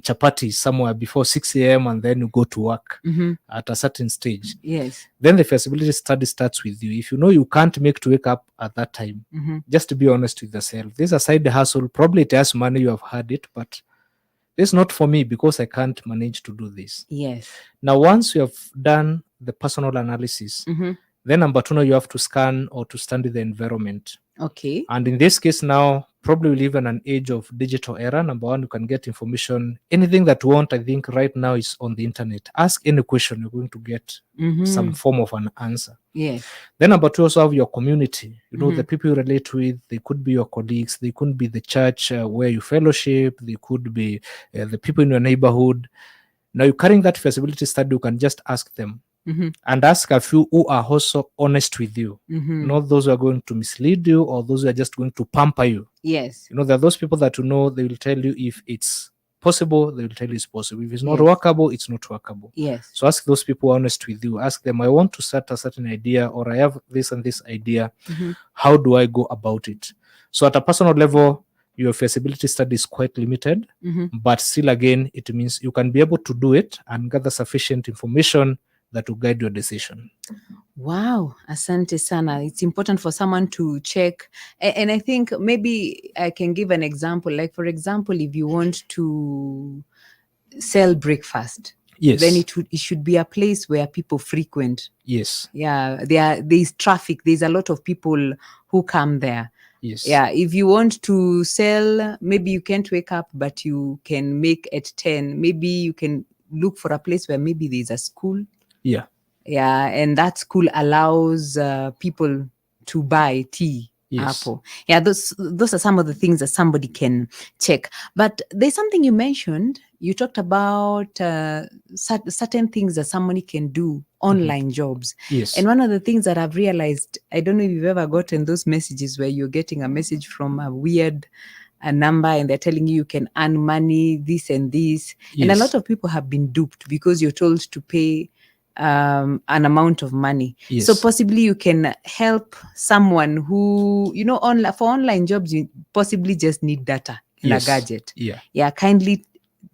chapati somewhere before 6 a.m. and then you go to work Mhm. at a certain stage. Yes. Then the feasibility study starts with you. If you know you can't make to wake up at that time, Mhm. just to be honest with yourself. This is a side hustle. Probably it has money, you have had it, but it's not for me because I can't manage to do this. Yes. Now, once you have done the personal analysis, Mhm. then number 2, now you have to scan or to study the environment. Okay. And in this case now, probably we live in an age of digital era. Number one, you can get information. Anything that you want, I think right now is on the internet. Ask any question, you're going to get some Mhm. form of an answer. Yes. Then number 2, also have your community. You know, the Mhm. people you relate with, they could be your colleagues, they could be the church where you fellowship, they could be the people in your neighborhood. Now you're carrying that feasibility study, you can just ask them. Mhm. And ask a few who are also honest with you, Mhm. not those who are going to mislead you or those who are just going to pamper you. Yes. You know, there are those people that you know, they will tell you if it's possible, they will tell you it's possible. If it's not Yes. workable, it's not workable. Yes. So ask those people who are honest with you. Ask them, I want to start a certain idea, or I have this and this idea. Mhm. How do I go about it? So at a personal level, your feasibility study is quite limited, Mhm. but still, again, it means you can be able to do it and gather sufficient information that will guide your decision. Wow, asante sana. It's important for someone to check. And I think maybe I can give an example. Like, for example, if you want to sell breakfast, Yes. then it should be a place where people frequent. Yes. Yeah, there's traffic. There's a lot of people who come there. Yes. Yeah, if you want to sell, maybe you can't wake up, but you can make at 10. Maybe you can look for a place where maybe there's a school. Yeah. Yeah, and that school allows people to buy tea. Yes. Apple. Yeah, those are some of the things that somebody can check. But there's something you mentioned. You talked about certain things that somebody can do, online jobs. Yes. And one of the things that I've realized, I don't know if you've ever gotten those messages where you're getting a message from a weird number and they're telling you can earn money, this and this. And a Yes. lot of people have been duped because you're told to pay an amount of money. Yes. So possibly you can help someone who, you know, for online jobs, you possibly just need data and Yes. a gadget. Yeah. Yeah, kindly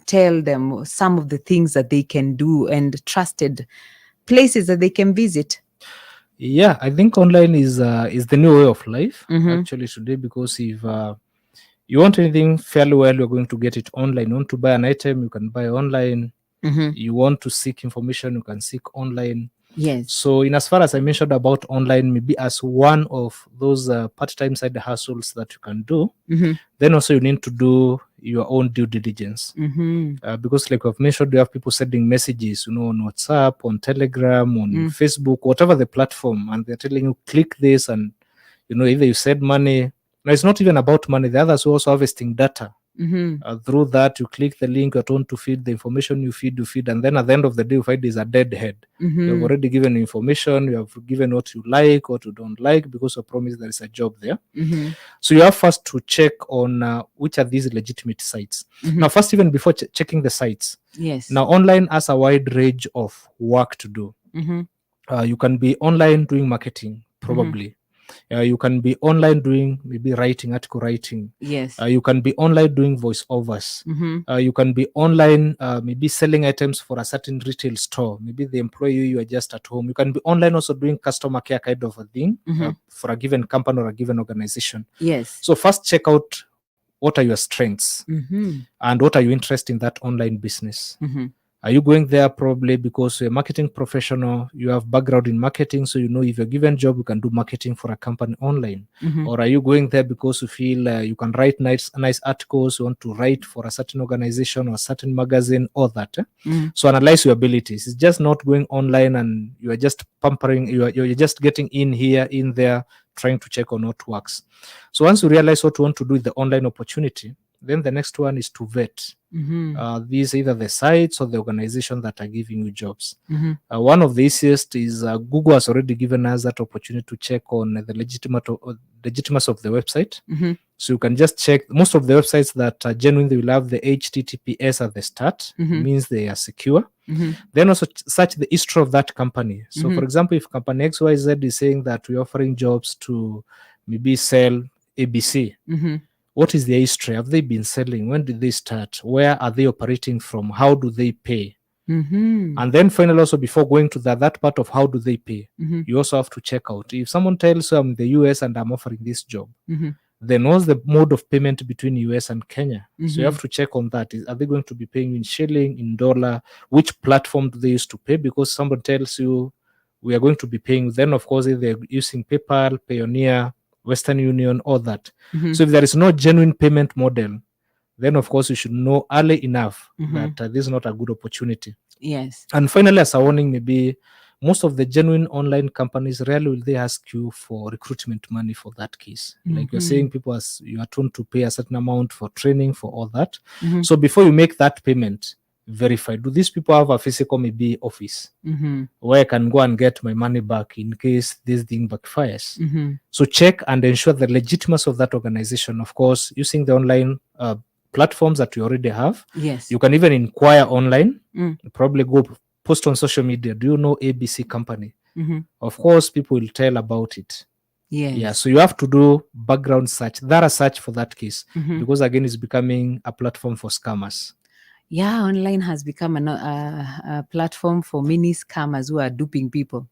tell them some of the things that they can do and trusted places that they can visit. Yeah, I think online is the new way of life Mhm. actually today, because if you want anything fairly well, you're going to get it online. You want to buy an item, you can buy online. Mhm. You want to seek information, you can seek online. Yes. So in as far as I mentioned about online, maybe as one of those part-time side hustles that you can do, Mhm. then also you need to do your own due diligence. Mhm. Because like I've mentioned, you have people sending messages, you know, on WhatsApp, on Telegram, on Mm. Facebook, whatever the platform, and they're telling you click this, and you know, either you send money. Now it's not even about money. The others are also harvesting data. Mhm. Through that, you click the link, you're told to feed the information, you feed, and then at the end of the day, you find there's a dead head. Mhm. You have already given information, you have given what you like, what you don't like, because you promised there is a job there. Mhm. So you have first to check on which are these legitimate sites. Mhm. Now, first, even before checking the sites, Yes. now online has a wide range of work to do. Mhm. You can be online doing marketing, probably. You can be online doing maybe writing, article writing. Yes. You can be online doing voiceovers. Mhm. You can be online maybe selling items for a certain retail store. Maybe they employ you, you are just at home. You can be online also doing customer care kind of a thing for a given company or a given organization. Yes. So first check out what are your strengths Mhm. and what are you interested in that online business. Mhm. Are you going there probably because you're a marketing professional, you have background in marketing, so you know if you're given a job, you can do marketing for a company online? Mhm. Or are you going there because you feel you can write nice articles, you want to write for a certain organization or a certain magazine, or that? Mm. So analyze your abilities. It's just not going online and you are just pampering, you're just getting in here, in there, trying to check on what works. So once you realize what you want to do with the online opportunity, Then the next one is to vet. Mhm. These either the sites or the organization that are giving you jobs. Mhm. One of the easiest is Google has already given us that opportunity to check on the legitimacy of the website. Mhm. So you can just check most of the websites that are genuine. They will have the HTTPS at the start. Mhm. Means they are secure. Mhm. Then also search the history of that company. So, for Mhm. example, if company XYZ is saying that we're offering jobs to maybe sell ABC, Mhm. what is their history? Have they been selling? When did they start? Where are they operating from? How do they pay? Mhm. And then finally, also before going to that part of how do they pay, Mhm. you also have to check out if someone tells you I'm in the US and I'm offering this job, Mhm. then what's the mode of payment between US and Kenya? So you Mhm. have to check on that. Are they going to be paying in shilling, in dollar? Which platform do they use to pay? Because someone tells you we are going to be paying, then of course if they're using PayPal, Payoneer, Western Union, all that. Mhm. So if there is no genuine payment model, then of course you should know early enough Mhm. that this is not a good opportunity. Yes. And finally, as a warning, maybe most of the genuine online companies rarely will they ask you for recruitment money for that case. Like you're saying, Mhm. people as you are told to pay a certain amount for training for all that. Mhm. So before you make that payment, verify, do these people have a physical maybe office Mhm. where I can go and get my money back in case this thing backfires? Mhm. So check and ensure the legitimacy of that organization. Of course, using the online platforms that you already have. Yes. You can even inquire online. Mm. Probably go post on social media. Do you know ABC company? Mhm. Of course, people will tell about it. Yes. Yeah, so you have to do background search, thorough search for that case, Mhm. because again, it's becoming a platform for scammers. Yeah, online has become a platform for many scammers who are duping people.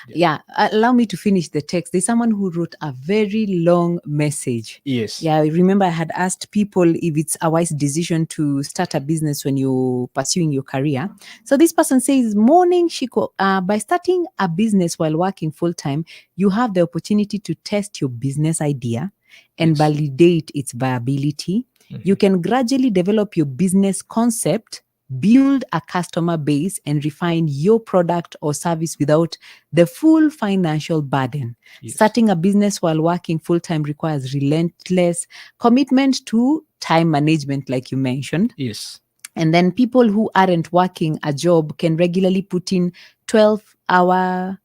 Yeah, allow me to finish the text. There's someone who wrote a very long message. Yes. Yeah, I remember I had asked people if it's a wise decision to start a business when you're pursuing your career. So this person says, morning, Shiko, by starting a business while working full-time, you have the opportunity to test your business idea and validate its viability. You can gradually develop your business concept, build a customer base, and refine your product or service without the full financial burden. Starting a business while working full-time requires relentless commitment to time management, like you mentioned. Yes. And then people who aren't working a job can regularly put in 12 hours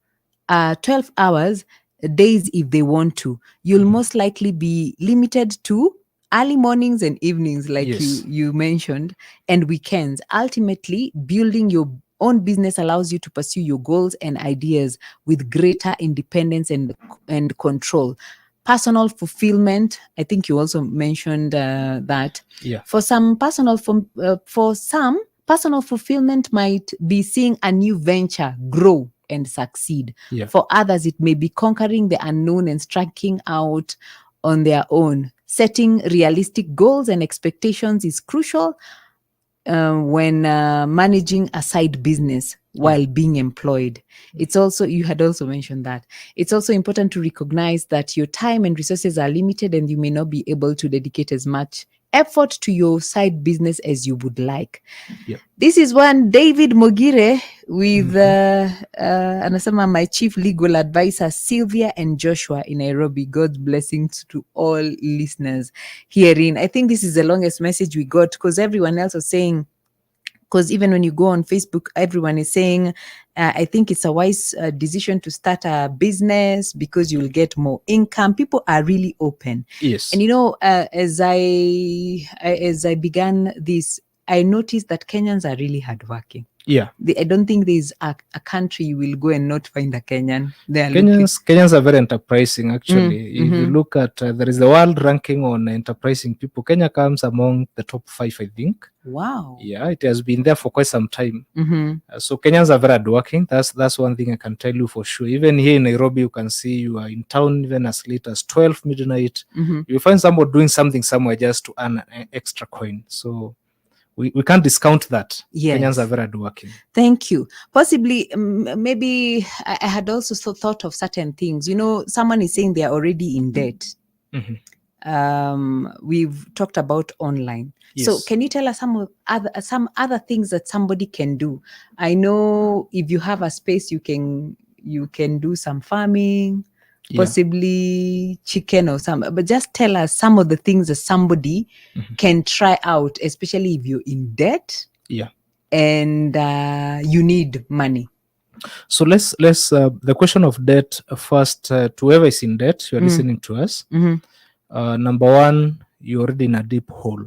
days if they want to. You'll most likely be limited to early mornings and evenings, like Yes. you mentioned, and weekends. Ultimately, building your own business allows you to pursue your goals and ideas with greater independence and control. Personal fulfillment, I think you also mentioned that. Yeah. For some, personal fulfillment might be seeing a new venture grow and succeed. Yeah. For others, it may be conquering the unknown and striking out on their own. Setting realistic goals and expectations is crucial when managing a side business while being employed. It's also, you had also mentioned that it's also important to recognize that your time and resources are limited and you may not be able to dedicate as much effort to your side business as you would like. Yep. This is one David Mogire with anasema my chief legal advisor Sylvia and Joshua in Nairobi. God's blessings to all listeners herein. I think this is the longest message we got because everyone else was saying, because even when you go on Facebook, everyone is saying, I think it's a wise decision to start a business because you'll get more income. People are really open. Yes. And you know, as I began this, I noticed that Kenyans are really hardworking. Yeah. I don't think there's a country you will go and not find a Kenyan. They are Kenyans are very enterprising, actually. If you mhm. look at, there is the world ranking on enterprising people. Kenya comes among the top 5, I think. Wow. Yeah, it has been there for quite some time. Mhm. So Kenyans are very hardworking. That's one thing I can tell you for sure. Even here in Nairobi, you can see you are in town even as late as 12 midnight. Mhm. You find somebody doing something somewhere just to earn an extra coin. So we can't discount that. Yes. Kenyans are very hardworking. Thank you. Possibly, maybe I had also thought of certain things. You know, someone is saying they are already in debt. We've talked about online. So Yes. can you tell us some other things that somebody can do? I know if you have a space, you can do some farming. possibly chicken or some, but just tell us some of the things that somebody can try out, especially if you're in debt and you need money. So let's the question of debt first. To whoever is in debt, you're listening to us. Number one, you're already in a deep hole,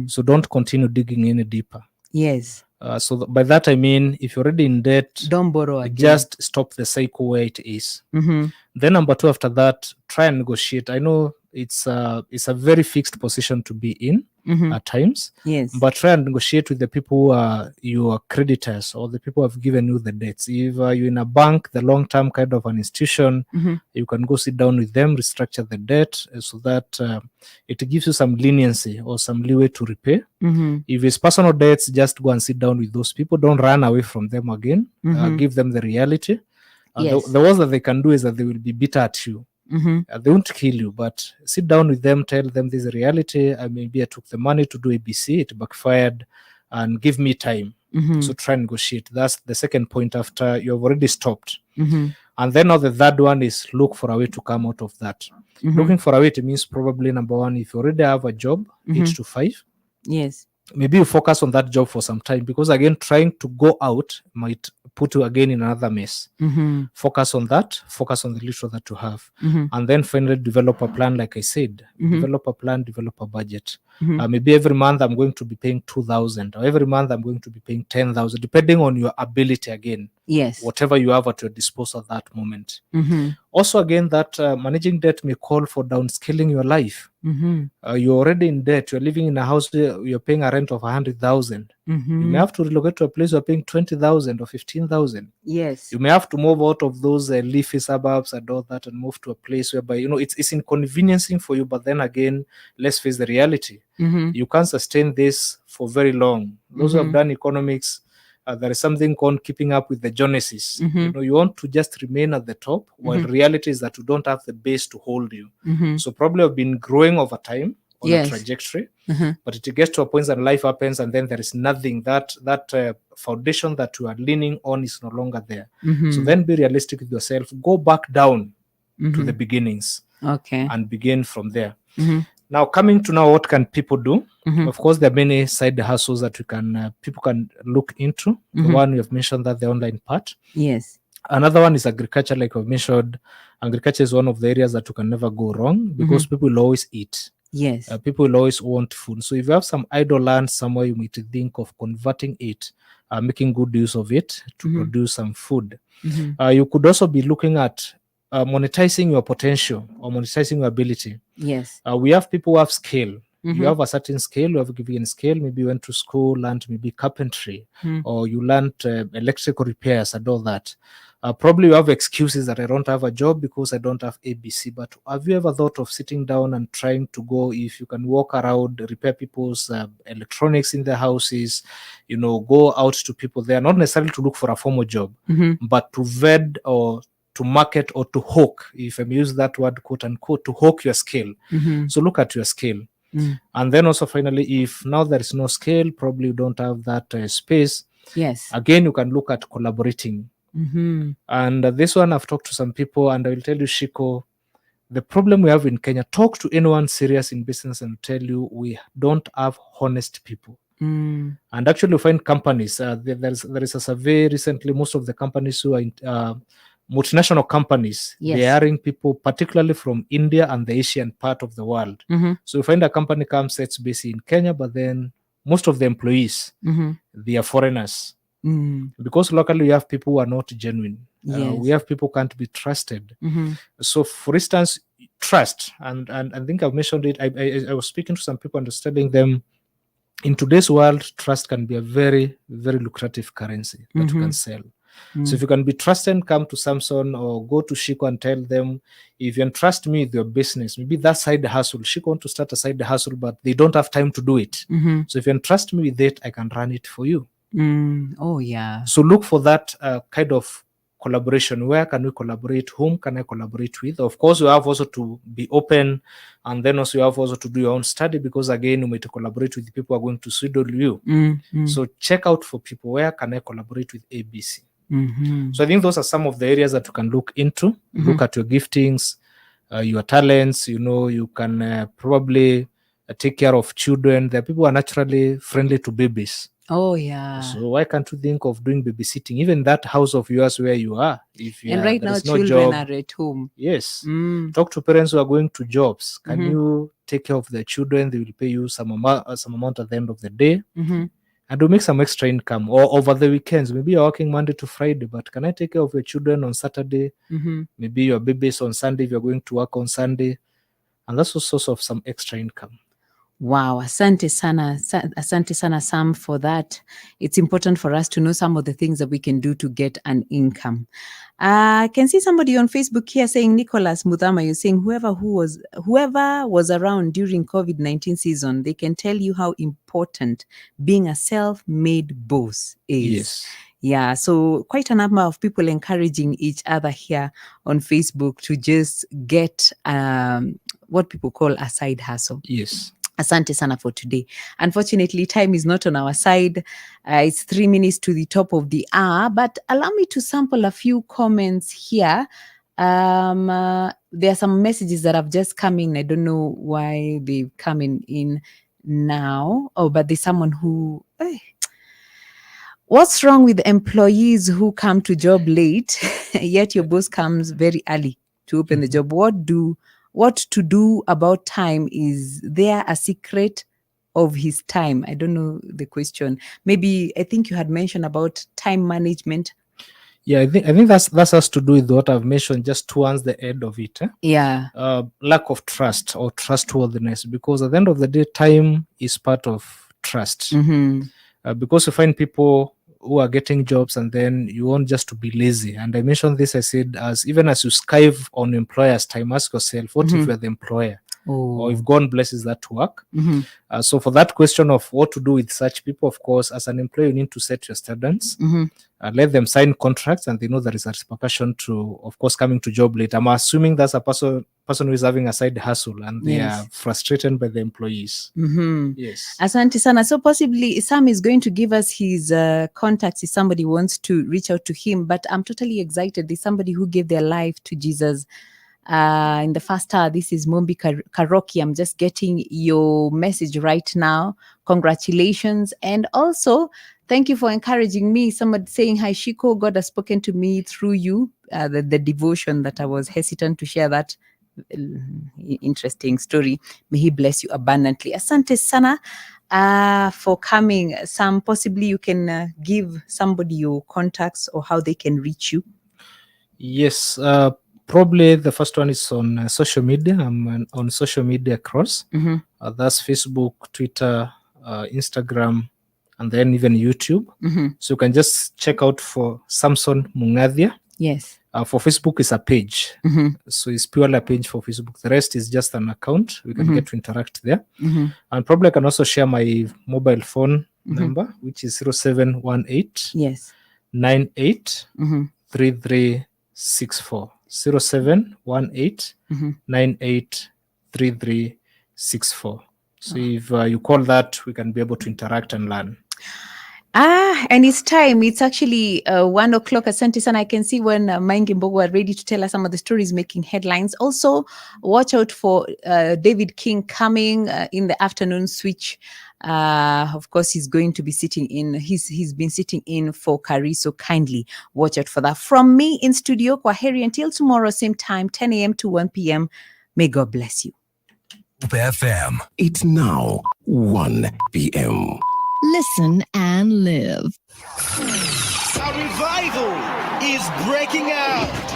so don't continue digging any deeper. Yes. So by that I mean, if you're already in debt, don't borrow again. Just stop the cycle where it is. Then number two, after that, try and negotiate. I know it's a very fixed position to be in at times. Yes. But try and negotiate with the people who are your creditors or the people who have given you the debts. If you're in a bank, the long-term kind of an institution, you can go sit down with them, restructure the debt so that it gives you some leniency or some leeway to repay. If it's personal debts, just go and sit down with those people. Don't run away from them again. Give them the reality. The worst that they can do is that they will be bitter at you. They won't kill you, but sit down with them, tell them this is a reality. Maybe I took the money to do ABC, it backfired, and give me time. So try and negotiate. That's the second point after you have already stopped. And then now the third one is look for a way to come out of that. Looking for a way, it means probably number one, if you already have a job, 8 to 5. Yes. Maybe you focus on that job for some time, because again, trying to go out might put you again in another mess. Focus on that, focus on the little that you have. And then finally develop a plan, like I said. Develop a plan, develop a budget. Maybe every month I'm going to be paying 2,000, or every month I'm going to be paying 10,000, depending on your ability again. Yes. Whatever you have at your disposal at that moment. Also, again, that managing debt may call for downscaling your life. You're already in debt. You're living in a house where you're paying a rent of 100,000. You may have to relocate to a place you're paying 20,000 or 15,000. Yes. You may have to move out of those leafy suburbs and all that and move to a place whereby, it's inconveniencing for you. But then again, let's face the reality. You can't sustain this for very long. Those who have done economics, there is something called keeping up with the Joneses. You want to just remain at the top, while reality is that you don't have the base to hold you. So probably have been growing over time on a trajectory, but it gets to a point that life happens, and then there is nothing. That foundation that you are leaning on is no longer there. So then be realistic with yourself. Go back down to the beginnings, and begin from there. Now, coming to now, what can people do? Of course, there are many side hustles that people can look into. One, we have mentioned that the online part. Yes. Another one is agriculture, like we've mentioned. Agriculture is one of the areas that you can never go wrong, because people will always eat. Yes. People will always want food. So if you have some idle land somewhere, you might think of converting it, making good use of it to produce some food. You could also be looking at monetizing your potential or monetizing your ability. Yes. We have people who have skill. You have a certain skill, you have a given skill. Maybe you went to school, learned maybe carpentry, or you learned electrical repairs and all that. Probably you have excuses that I don't have a job because I don't have ABC. But have you ever thought of sitting down and trying to go, if you can walk around, repair people's electronics in their houses, go out to people there, not necessarily to look for a formal job, but to vet or to market or to hawk, if I may use that word, quote unquote, to hawk your skill. So look at your skill. And then also finally, if now there is no skill, probably you don't have that space. Yes. Again, you can look at collaborating. And this one, I've talked to some people, and I will tell you, Shiko, the problem we have in Kenya, talk to anyone serious in business and tell you we don't have honest people. And actually, you find companies, there is a survey recently, most of the companies who are multinational companies, they are hiring people particularly from India and the Asian part of the world. So you find a company comes, sets base in Kenya, but then most of the employees, they are foreigners. Because locally you have people who are not genuine. We have people who can't be trusted. So for instance, trust, and I think I've mentioned it, I was speaking to some people, understanding them. In today's world, trust can be a very, very lucrative currency that you can sell. So if you can be trusted, come to Samson or go to Shiko and tell them, if you entrust me with your business, maybe that side hustle, Shiko want to start a side hustle, but they don't have time to do it. So if you entrust me with it, I can run it for you. Oh, yeah. So look for that kind of collaboration. Where can we collaborate? Whom can I collaborate with? Of course, you have also to be open, and then also you have also to do your own study, because again, you might collaborate with people who are going to swindle you. So check out for people. Where can I collaborate with ABC? So I think those are some of the areas that you can look into. Look at your giftings, your talents. You can probably take care of children. There are people who are naturally friendly to babies. Oh, yeah. So why can't you think of doing babysitting? Even that house of yours where you are. And right now, there is no children job, are at home. yes. Talk to parents who are going to jobs. Can you take care of the children? They will pay you some amount at the end of the day. And to make some extra income, or over the weekends. Maybe you're working Monday to Friday, but can I take care of your children on Saturday? Maybe your babies on Sunday if you're going to work on Sunday. And that's a source of some extra income. Wow, asante sana Sam for that. It's important for us to know some of the things that we can do to get an income. I can see somebody on Facebook here saying, Nicholas Mudhama, you're saying whoever was around during COVID-19 season, they can tell you how important being a self-made boss is. Yes. Yeah, so quite a number of people encouraging each other here on Facebook to just get what people call a side hustle. Yes. Asante sana for today. Unfortunately, time is not on our side. It's 3 minutes to the top of the hour, but allow me to sample a few comments here. There are some messages that have just come in. I don't know why they've come in now. Oh, but there's someone who... What's wrong with employees who come to job late, yet your boss comes very early to open the job? What to do about time? Is there a secret of his time? I don't know the question. Maybe I think you had mentioned about time management. Yeah, I think that has to do with what I've mentioned just towards the end of it. Yeah. Lack of trust or trustworthiness, because at the end of the day, time is part of trust. Because you find people who are getting jobs and then you want just to be lazy. And I mentioned this, I said, even as you skive on employer's time, ask yourself, what if you're the employer? Or if God blesses that work? So for that question of what to do with such people, of course, as an employer, you need to set your standards, let them sign contracts, and they know there is a repercussion to, of course, coming to job late. I'm assuming that's a person who is having a side hustle and they are frustrated by the employees. Yes. Asante sana. So possibly Sam is going to give us his contacts if somebody wants to reach out to him. But I'm totally excited. There's somebody who gave their life to Jesus in the first hour. This is Mombi Karoki. I'm just getting your message right now. Congratulations. And also, thank you for encouraging me. Somebody saying, hi, Shiko, God has spoken to me through you. The devotion that I was hesitant to share that interesting story. May he bless you abundantly. Asante sana for coming. Sam, possibly you can give somebody your contacts or how they can reach you. Yes, probably the first one is on social media. I'm on social media across. That's Facebook, Twitter, Instagram, and then even YouTube. So you can just check out for Samson Mungathia. Yes. For Facebook is a page. So it's purely a page for Facebook. The rest is just an account. We can get to interact there. And probably I can also share my mobile phone number, which is 0718 98 3364. 0718 98 3364. So if you call that, we can be able to interact and learn. And it's time. It's actually 1 o'clock. Asante sana. I can see when Maingi Mbogo are ready to tell us some of the stories making headlines. Also, watch out for David King coming in the afternoon switch. Of course, he's going to be sitting in. He's been sitting in for Kari, so kindly watch out for that. From me in studio, Kwaheri until tomorrow, same time, 10 a.m. to 1 p.m. May God bless you. FM. It's now 1 p.m. Listen and live. A revival is breaking out.